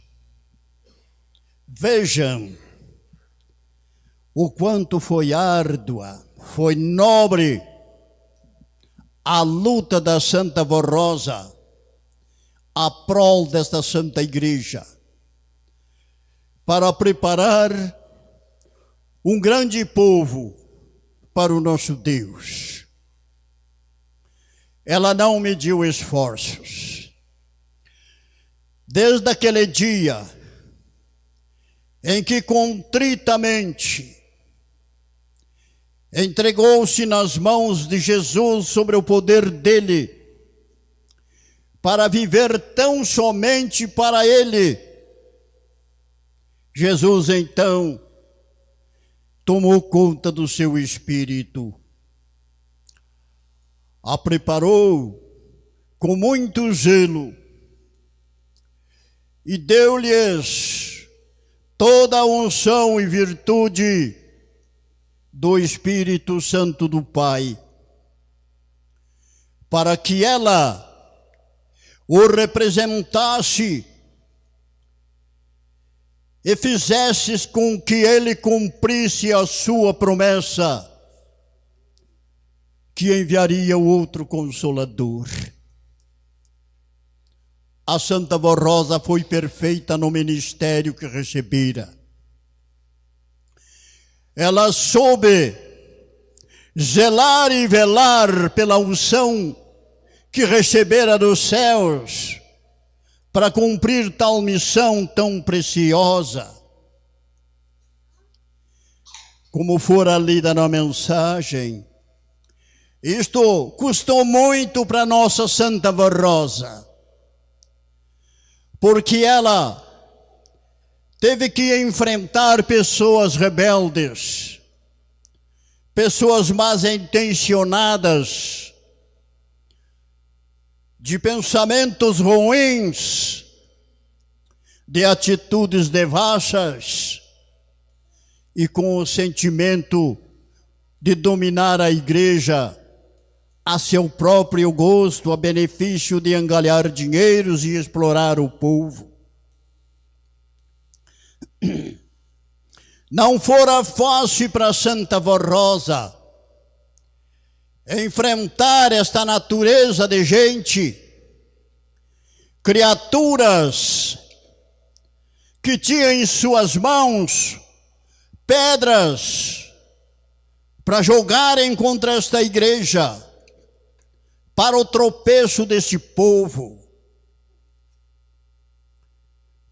vejam o quanto foi árdua, foi nobre a luta da Santa Vó Rosa a prol desta Santa Igreja, para preparar um grande povo para o nosso Deus. Ela não mediu esforços. Desde aquele dia em que contritamente entregou-se nas mãos de Jesus sobre o poder dele, para viver tão somente para ele, Jesus então tomou conta do seu espírito. a preparou com muito zelo e deu-lhes toda a unção e virtude do Espírito Santo do Pai, para que ela o representasse e fizesse com que ele cumprisse a sua promessa, que enviaria o outro Consolador. A Santa Vó Rosa foi perfeita no ministério que recebera. Ela soube zelar e velar pela unção que recebera dos céus para cumprir tal missão tão preciosa. Como fora lida na mensagem, isto custou muito para nossa Santa Vó Rosa, porque ela teve que enfrentar pessoas rebeldes, pessoas mal intencionadas, de pensamentos ruins, de atitudes devassas e com o sentimento de dominar a igreja a seu próprio gosto, a benefício de angariar dinheiros e explorar o povo. Não fora fácil para Santa Vó Rosa enfrentar esta natureza de gente, criaturas que tinham em suas mãos pedras para jogarem contra esta igreja, para o tropeço desse povo.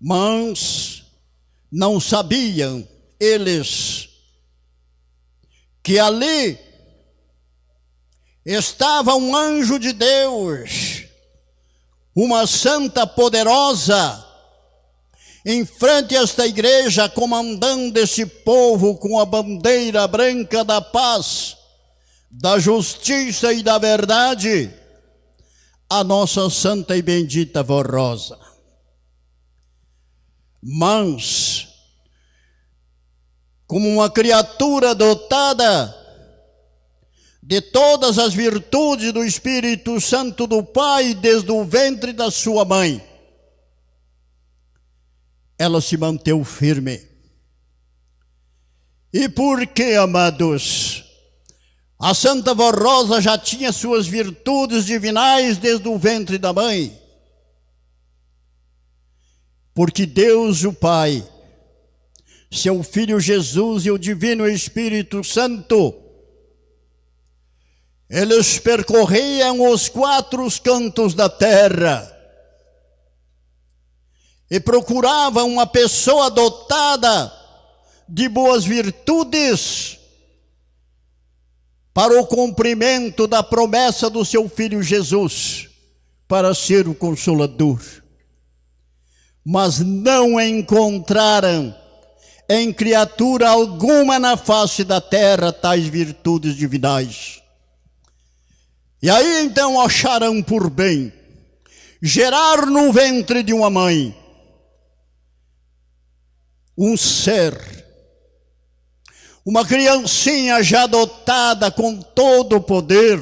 Mas não sabiam eles que ali estava um anjo de Deus, uma santa poderosa, em frente a esta igreja, comandando esse povo com a bandeira branca da paz, da justiça e da verdade, a nossa santa e bendita Vó Rosa. Mas, como uma criatura dotada de todas as virtudes do Espírito Santo do Pai, desde o ventre da sua mãe, ela se manteve firme. E por que, amados? A Santa Vó Rosa já tinha suas virtudes divinais desde o ventre da mãe. Porque Deus, o Pai, seu Filho Jesus e o Divino Espírito Santo, eles percorriam os quatro cantos da terra e procuravam uma pessoa dotada de boas virtudes para o cumprimento da promessa do seu Filho Jesus, para ser o Consolador. Mas não encontraram em criatura alguma na face da terra tais virtudes divinais. E aí então acharam por bem gerar no ventre de uma mãe um ser, uma criancinha já dotada com todo o poder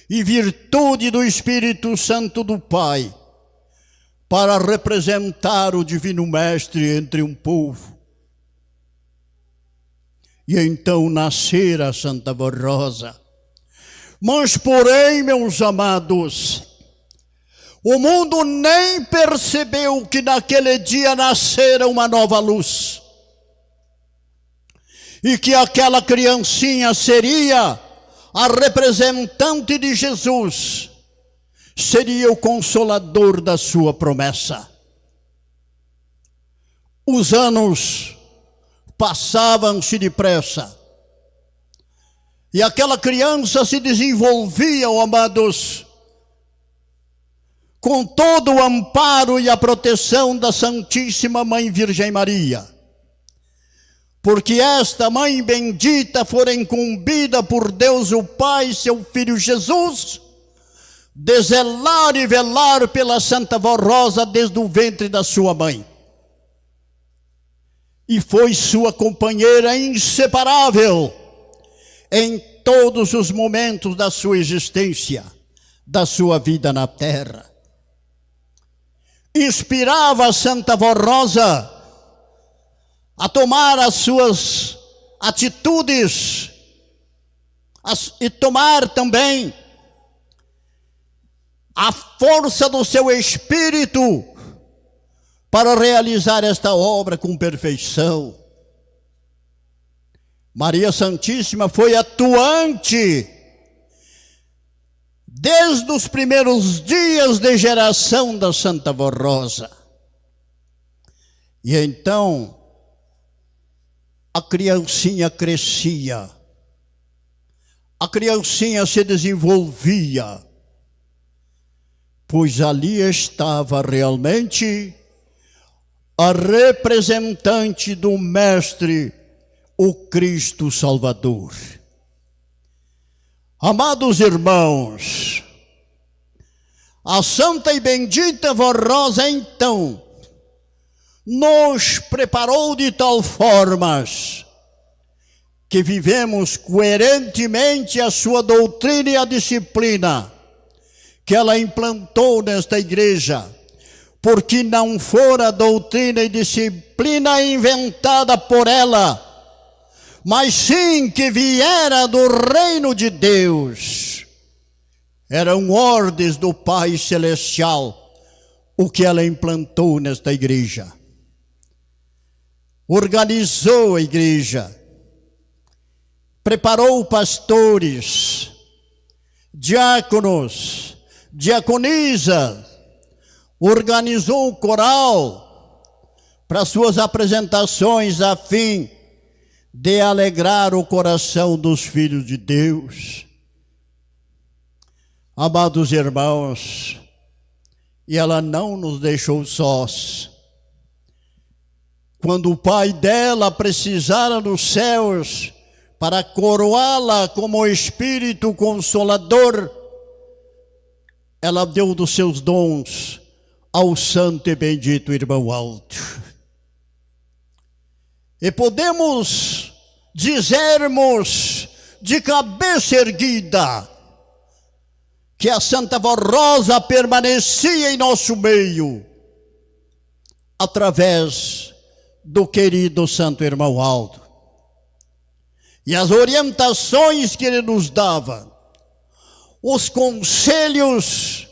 e virtude do Espírito Santo do Pai, para representar o Divino Mestre entre um povo. E então nascera a Santa Vó Rosa. Mas porém, meus amados, o mundo nem percebeu que naquele dia nascera uma nova luz, e que aquela criancinha seria a representante de Jesus, seria o consolador da sua promessa. Os anos passavam-se depressa, e aquela criança se desenvolvia, amados, com todo o amparo e a proteção da Santíssima Mãe Virgem Maria. porque esta mãe bendita fora incumbida por Deus o Pai, seu Filho Jesus, de zelar e velar pela Santa Vó Rosa desde o ventre da sua mãe. E foi sua companheira inseparável em todos os momentos da sua existência, da sua vida na terra. Inspirava a Santa Vó Rosa a tomar as suas atitudes e tomar também a força do seu espírito para realizar esta obra com perfeição. Maria Santíssima foi atuante desde os primeiros dias de geração da Santa Vó Rosa. E então a criancinha crescia, a criancinha se desenvolvia, pois ali estava realmente a representante do Mestre, o Cristo Salvador. Amados irmãos, a Santa e Bendita Vó Rosa, então, nos preparou de tal forma que vivemos coerentemente a sua doutrina e a disciplina que ela implantou nesta igreja, porque não fora doutrina e disciplina inventada por ela, mas sim que viera do reino de Deus. Eram ordens do Pai Celestial o que ela implantou nesta igreja. Organizou a igreja, preparou pastores, diáconos, diaconisas, organizou o coral para suas apresentações a fim de alegrar o coração dos filhos de Deus. Amados irmãos, e ela não nos deixou sós. Quando o pai dela precisara nos céus para coroá-la como Espírito Consolador, ela deu dos seus dons ao santo e bendito irmão Aldo. E podemos dizermos de cabeça erguida que a Santa Vó Rosa permanecia em nosso meio através do querido santo irmão Aldo. E as orientações que ele nos dava, os conselhos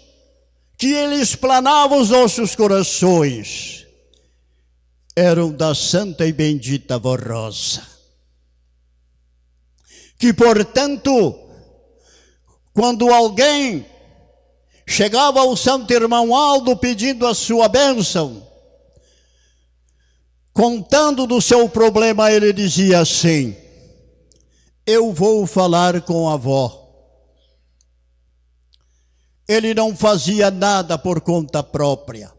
que ele explanava os nossos corações, eram da Santa e Bendita Vó Rosa. Que, portanto, quando alguém chegava ao santo irmão Aldo pedindo a sua bênção, contando do seu problema, ele dizia assim: eu vou falar com a avó. Ele não fazia nada por conta própria,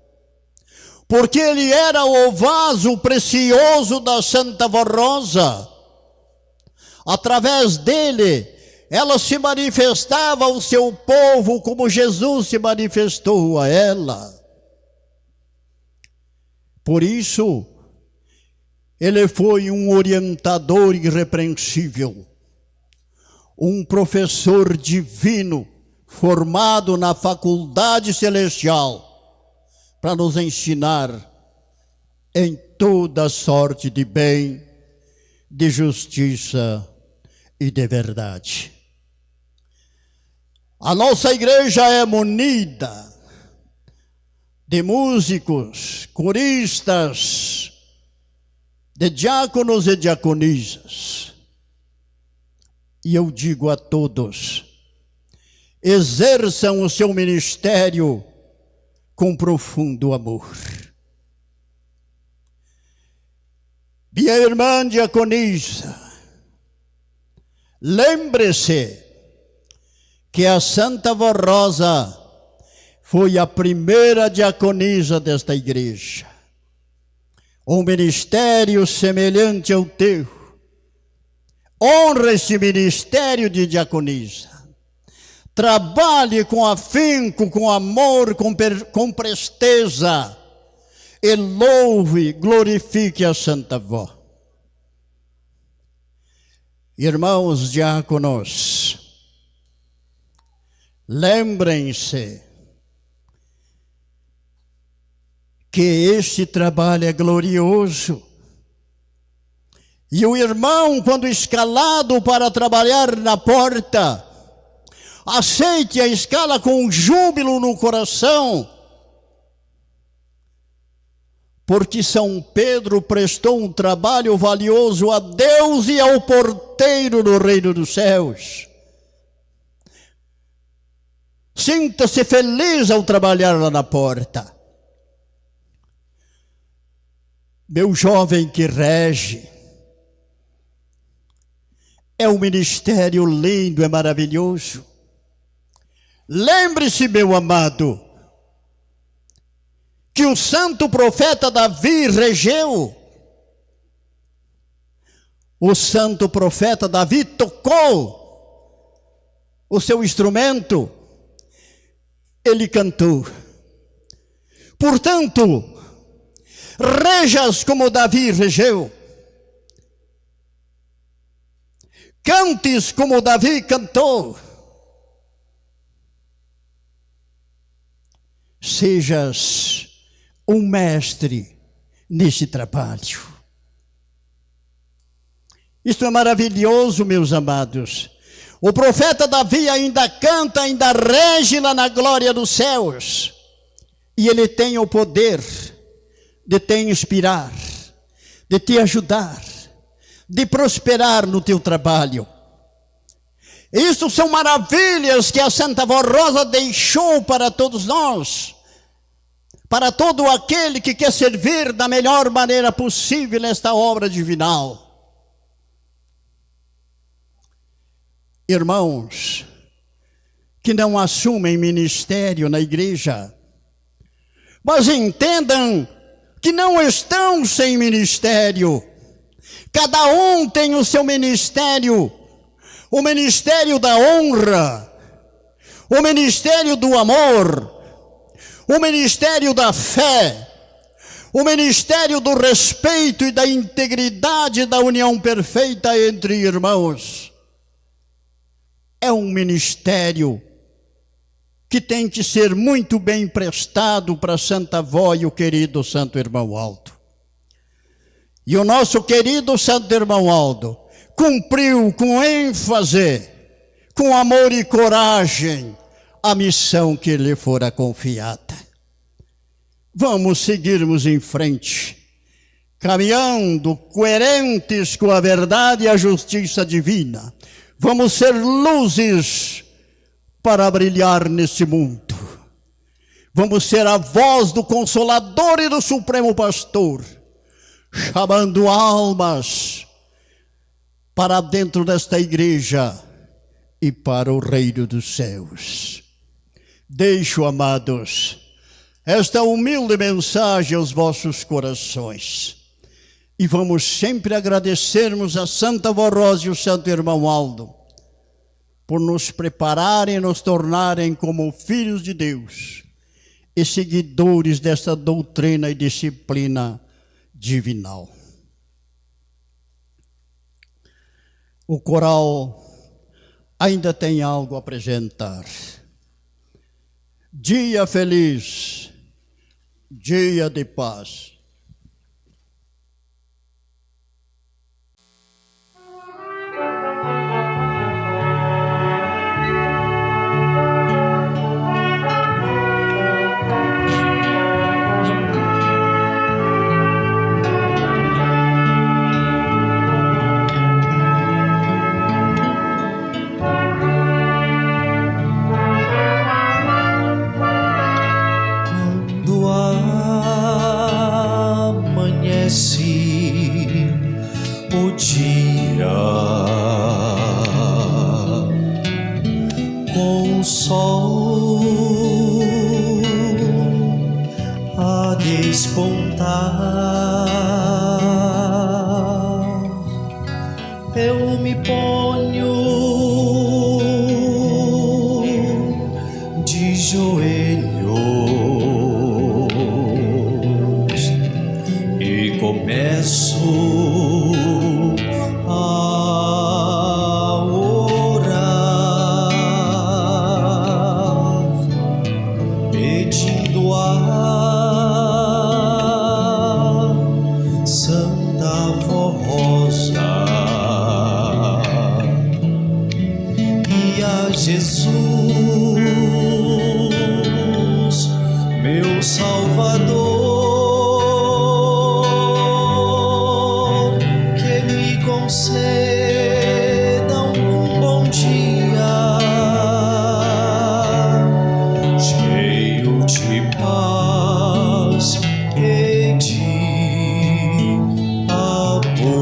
porque ele era o vaso precioso da Santa Vó Rosa. Através dele, ela se manifestava ao seu povo como Jesus se manifestou a ela. Por isso, ele foi um orientador irrepreensível, um professor divino, formado na faculdade celestial, para nos ensinar em toda sorte de bem, de justiça e de verdade. A nossa igreja é munida de músicos, coristas, de diáconos e diaconisas. E eu digo a todos: exerçam o seu ministério com profundo amor. Minha irmã diaconisa, lembre-se que a Santa Vó Rosa foi a primeira diaconisa desta igreja. um ministério semelhante ao teu. Honra esse ministério de diaconisa. Trabalhe com afinco, com amor, com presteza. E louve, glorifique a Santa Vó. Irmãos diáconos, lembrem-se que este trabalho é glorioso. E o irmão, quando escalado para trabalhar na porta, aceite a escala com júbilo no coração, porque São Pedro prestou um trabalho valioso a Deus e ao porteiro do reino dos céus. Sinta-se feliz ao trabalhar lá na porta. Meu jovem que rege, é um ministério lindo, é maravilhoso. Lembre-se, meu amado, que o santo profeta Davi regeu. O santo profeta Davi tocou o seu instrumento, ele cantou. Portanto, rejas como Davi regeu, cantes como Davi cantou, sejas um mestre nesse trabalho. Isto é maravilhoso, meus amados. O profeta Davi ainda canta, ainda rege lá na glória dos céus. E ele tem o poder de te inspirar, de te ajudar, de prosperar no teu trabalho. Isso são maravilhas que a Santa Vó Rosa deixou para todos nós, para todo aquele que quer servir da melhor maneira possível nesta obra divinal. Irmãos que não assumem ministério na igreja, mas entendam que não estão sem ministério. Cada um tem o seu ministério. O ministério da honra, o ministério do amor, o ministério da fé, o ministério do respeito e da integridade, da união perfeita entre irmãos. É um ministério que tem que ser muito bem prestado para a Santa Vó e o querido Santo Irmão Aldo. E o nosso querido Santo Irmão Aldo cumpriu com ênfase, com amor e coragem, a missão que lhe fora confiada. Vamos seguirmos em frente, caminhando coerentes com a verdade e a justiça divina. Vamos ser luzes para brilhar nesse mundo. Vamos ser a voz do Consolador e do Supremo Pastor, chamando almas para dentro desta igreja e para o reino dos céus. Deixo, amados, esta humilde mensagem aos vossos corações. E vamos sempre agradecermos a Santa Vó Rosa e o Santo Irmão Aldo por nos prepararem e nos tornarem como filhos de Deus e seguidores desta doutrina e disciplina divinal. O coral ainda tem algo a apresentar. Dia feliz, dia de paz. Com o sol a despontar, eu me ponho de joelhos e começo a orar, pedindo a Santa Rosa e a Jesus, meu Salvador, que me concedam um bom dia, cheio de paz e de amor.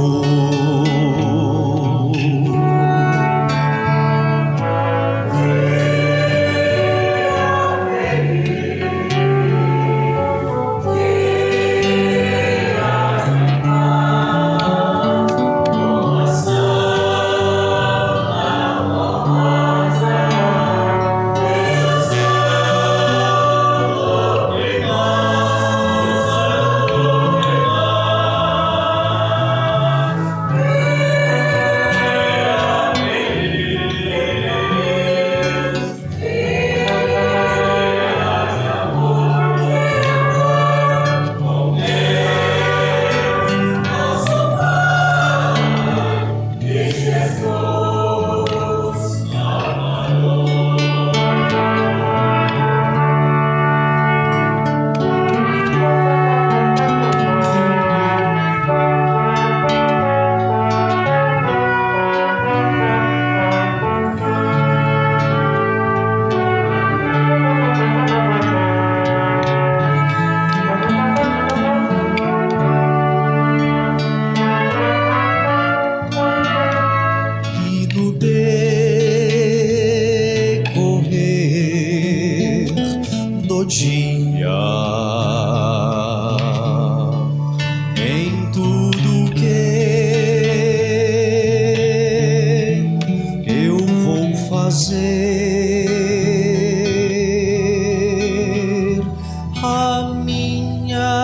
Dia em tudo que eu vou fazer, a minha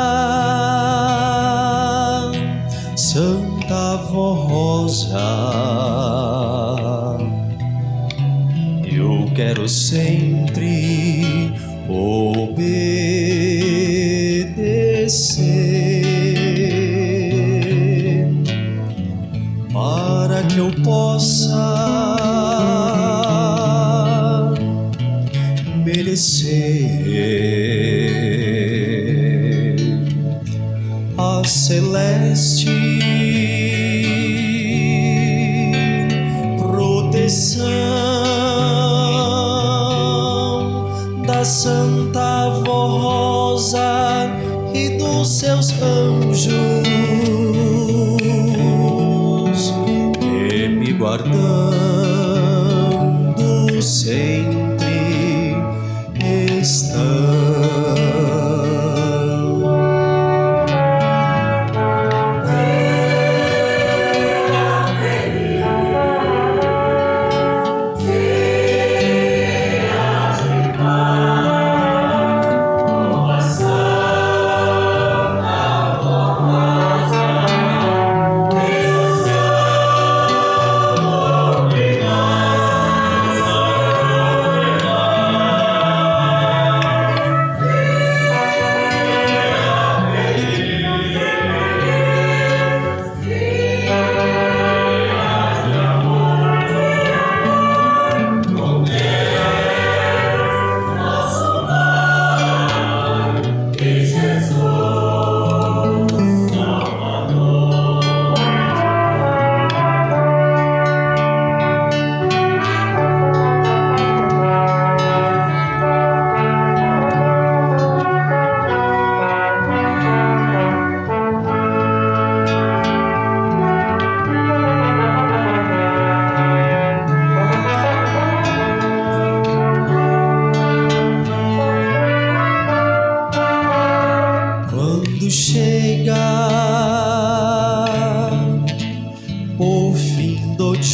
Santa Rosa, eu quero sempre obedecer, para que eu possa merecer a celeste proteção da Santa Rosa e dos seus anjos, e me guardando sempre estão.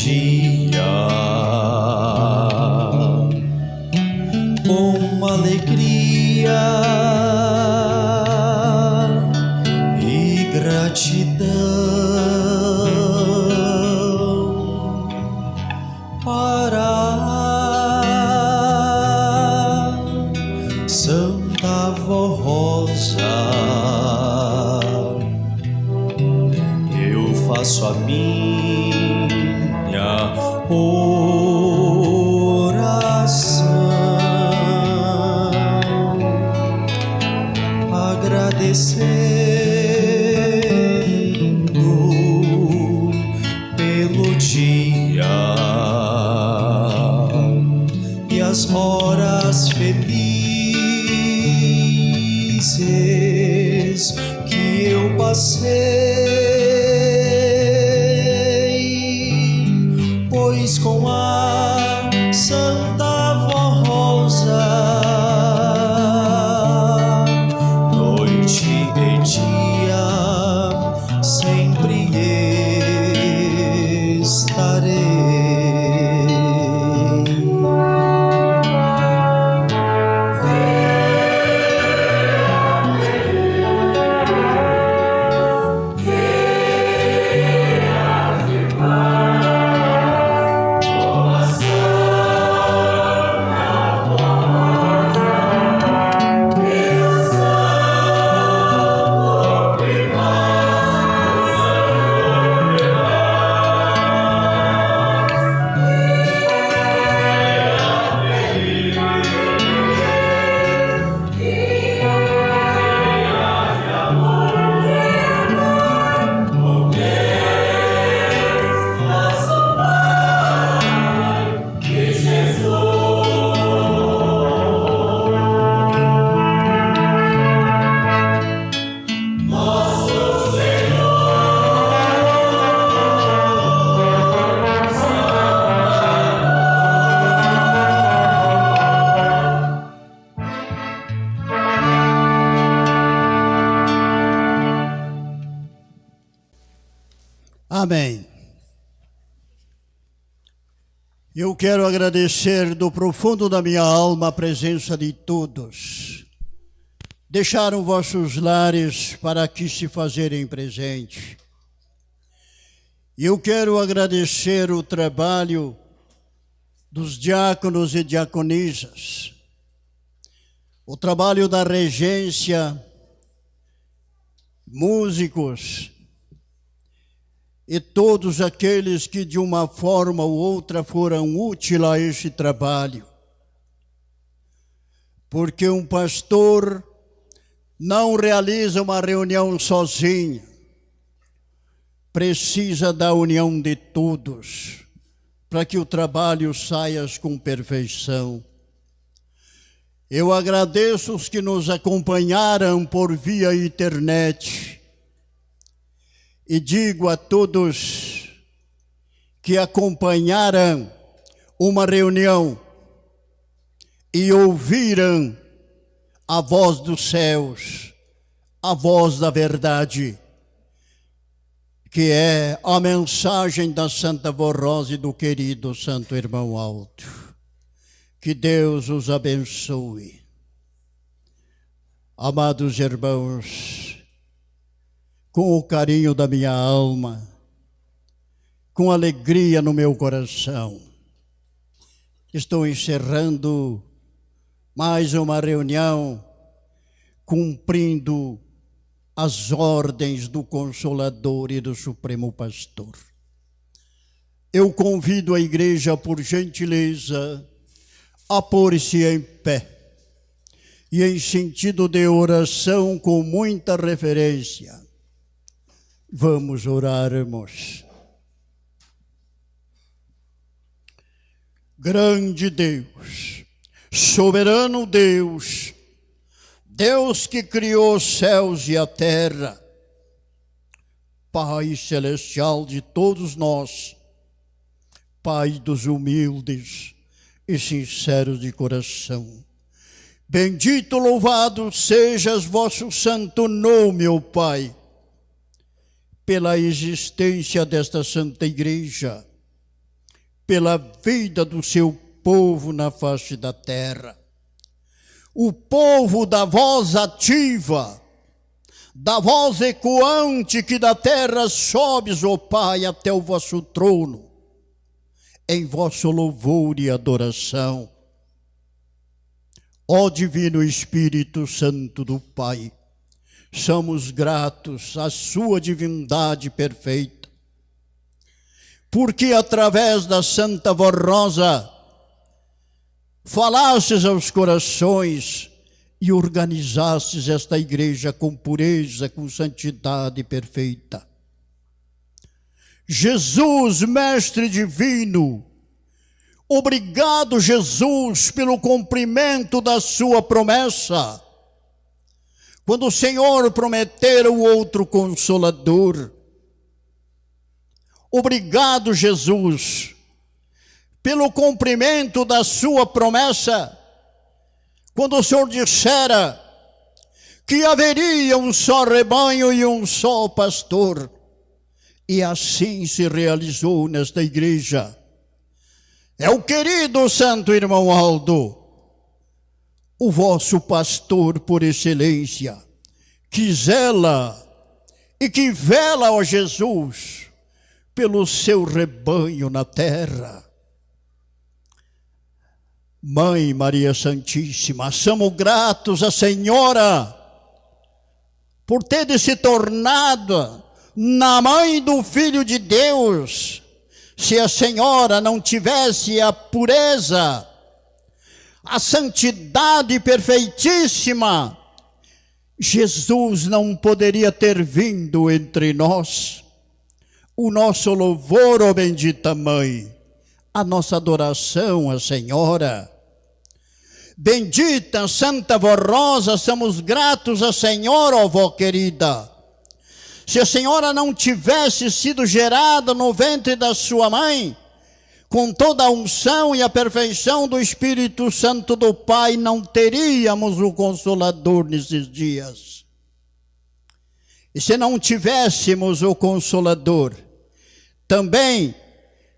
dia, com alegria e gratidão para Santa Vó Rosa. Eu faço a minha oração, agradecendo pelo dia e as horas felizes que eu passei, pois com a Santa Vó Rosa, noite e dia, sempre estarei. Amém. Eu quero agradecer do profundo da minha alma a presença de todos. Deixaram vossos lares para aqui se fazerem presente. Eu quero agradecer o trabalho dos diáconos e diaconisas, o trabalho da regência, músicos, e todos aqueles que de uma forma ou outra foram úteis a este trabalho. Porque um pastor não realiza uma reunião sozinho, precisa da união de todos, para que o trabalho saia com perfeição. Eu agradeço os que nos acompanharam por via internet, e digo a todos que acompanharam uma reunião e ouviram a voz dos céus, a voz da verdade, que é a mensagem da Santa Vó Rosa e do querido Santo Irmão Alto. Que Deus os abençoe. Amados irmãos, com o carinho da minha alma, com alegria no meu coração, estou encerrando mais uma reunião, cumprindo as ordens do Consolador e do Supremo Pastor. Eu convido a igreja, por gentileza, a pôr-se em pé e em sentido de oração com muita referência. Vamos orarmos. Grande Deus, soberano Deus, Deus que criou os céus e a terra, Pai celestial de todos nós, Pai dos humildes e sinceros de coração, bendito, louvado sejas vosso santo nome, ó Pai, pela existência desta Santa Igreja, pela vida do seu povo na face da terra. O povo da voz ativa, da voz ecoante que da terra sobes, ó Pai, até o vosso trono, em vosso louvor e adoração. Ó Divino Espírito Santo do Pai, somos gratos à sua divindade perfeita, porque através da Santa Voz Rosa falastes aos corações e organizastes esta igreja com pureza, com santidade perfeita. Jesus, Mestre Divino, obrigado, Jesus, pelo cumprimento da sua promessa. Quando o Senhor prometera o outro Consolador. Obrigado, Jesus, pelo cumprimento da sua promessa, quando o Senhor dissera que haveria um só rebanho e um só pastor, e assim se realizou nesta igreja. É o querido Santo Irmão Aldo, o vosso pastor por excelência, que zela e que vela, ó Jesus, pelo seu rebanho na terra. Mãe Maria Santíssima, somos gratos à Senhora por ter se tornado na mãe do Filho de Deus. Se a Senhora não tivesse a pureza, a santidade perfeitíssima, Jesus não poderia ter vindo entre nós. O nosso louvor, ó bendita Mãe, a nossa adoração à Senhora. Bendita Santa Voz Rosa, somos gratos à Senhora, ó vó querida. Se a Senhora não tivesse sido gerada no ventre da sua mãe, com toda a unção e a perfeição do Espírito Santo do Pai, não teríamos o Consolador nesses dias. E se não tivéssemos o Consolador, também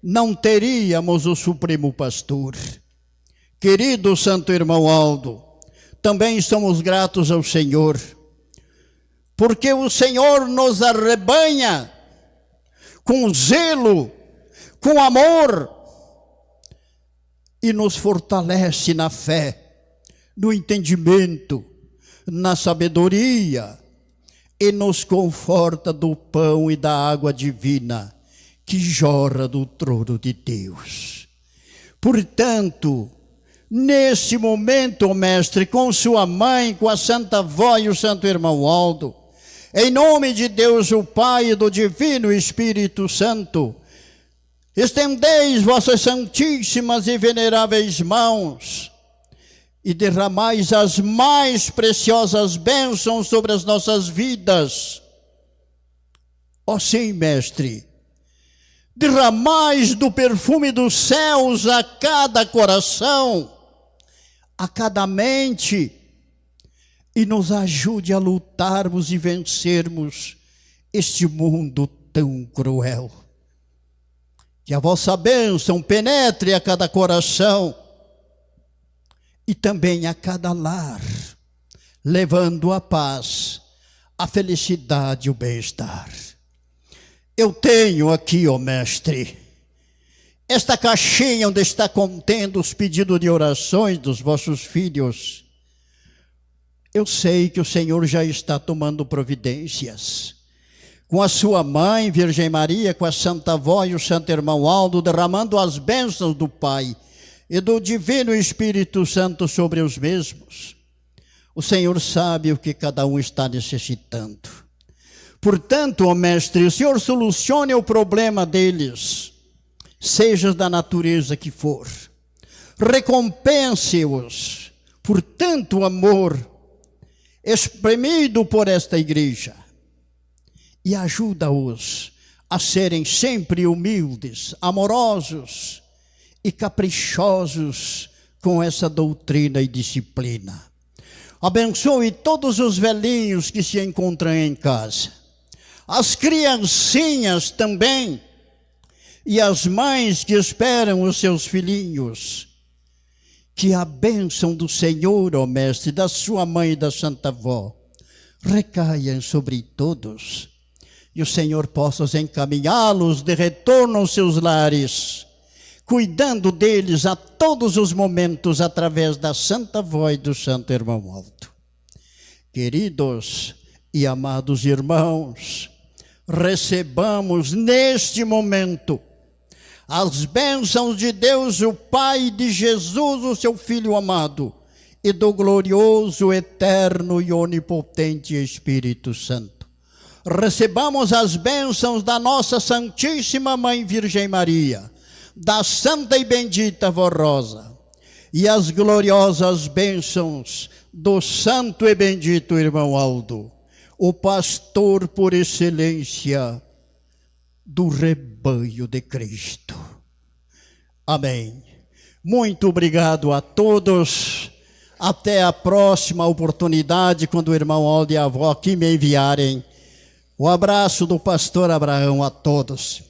não teríamos o Supremo Pastor. Querido Santo Irmão Aldo, também somos gratos ao Senhor, porque o Senhor nos arrebanha com zelo, com amor, e nos fortalece na fé, no entendimento, na sabedoria, e nos conforta do pão e da água divina que jorra do trono de Deus. Portanto, nesse momento, Mestre, com sua mãe, com a Santa Vó e o Santo Irmão Aldo, em nome de Deus o Pai e do Divino Espírito Santo, estendeis vossas santíssimas e veneráveis mãos e derramais as mais preciosas bênçãos sobre as nossas vidas. Ó sim, Mestre, derramais do perfume dos céus a cada coração, a cada mente, e nos ajude a lutarmos e vencermos este mundo tão cruel. Que a vossa bênção penetre a cada coração e também a cada lar, levando a paz, a felicidade e o bem-estar. Eu tenho aqui, ó Mestre, esta caixinha onde está contendo os pedidos de orações dos vossos filhos. Eu sei que o Senhor já está tomando providências. Com a sua mãe, Virgem Maria, com a Santa Vó e o Santo Irmão Aldo, derramando as bênçãos do Pai e do Divino Espírito Santo sobre os mesmos. O Senhor sabe o que cada um está necessitando. Portanto, ó Mestre, o Senhor solucione o problema deles, seja da natureza que for. Recompense-os por tanto amor exprimido por esta igreja e ajuda-os a serem sempre humildes, amorosos e caprichosos com essa doutrina e disciplina. Abençoe todos os velhinhos que se encontram em casa, as criancinhas também, e as mães que esperam os seus filhinhos. Que a bênção do Senhor, ó Mestre, da sua mãe e da Santa Avó, recaiam sobre todos, e o Senhor possa encaminhá-los de retorno aos seus lares, cuidando deles a todos os momentos através da Santa Avó e do Santo Irmão Aldo. Queridos e amados irmãos, recebamos neste momento as bênçãos de Deus, o Pai, e de Jesus, o seu Filho amado, e do glorioso, eterno e onipotente Espírito Santo. Recebamos as bênçãos da nossa Santíssima Mãe Virgem Maria, da Santa e Bendita Vó Rosa, e as gloriosas bênçãos do Santo e Bendito Irmão Aldo, o pastor por excelência do rebanho de Cristo. Amém. Muito obrigado a todos. Até a próxima oportunidade, quando o irmão Aldo e a avó aqui me enviarem. O abraço do pastor Abraão a todos.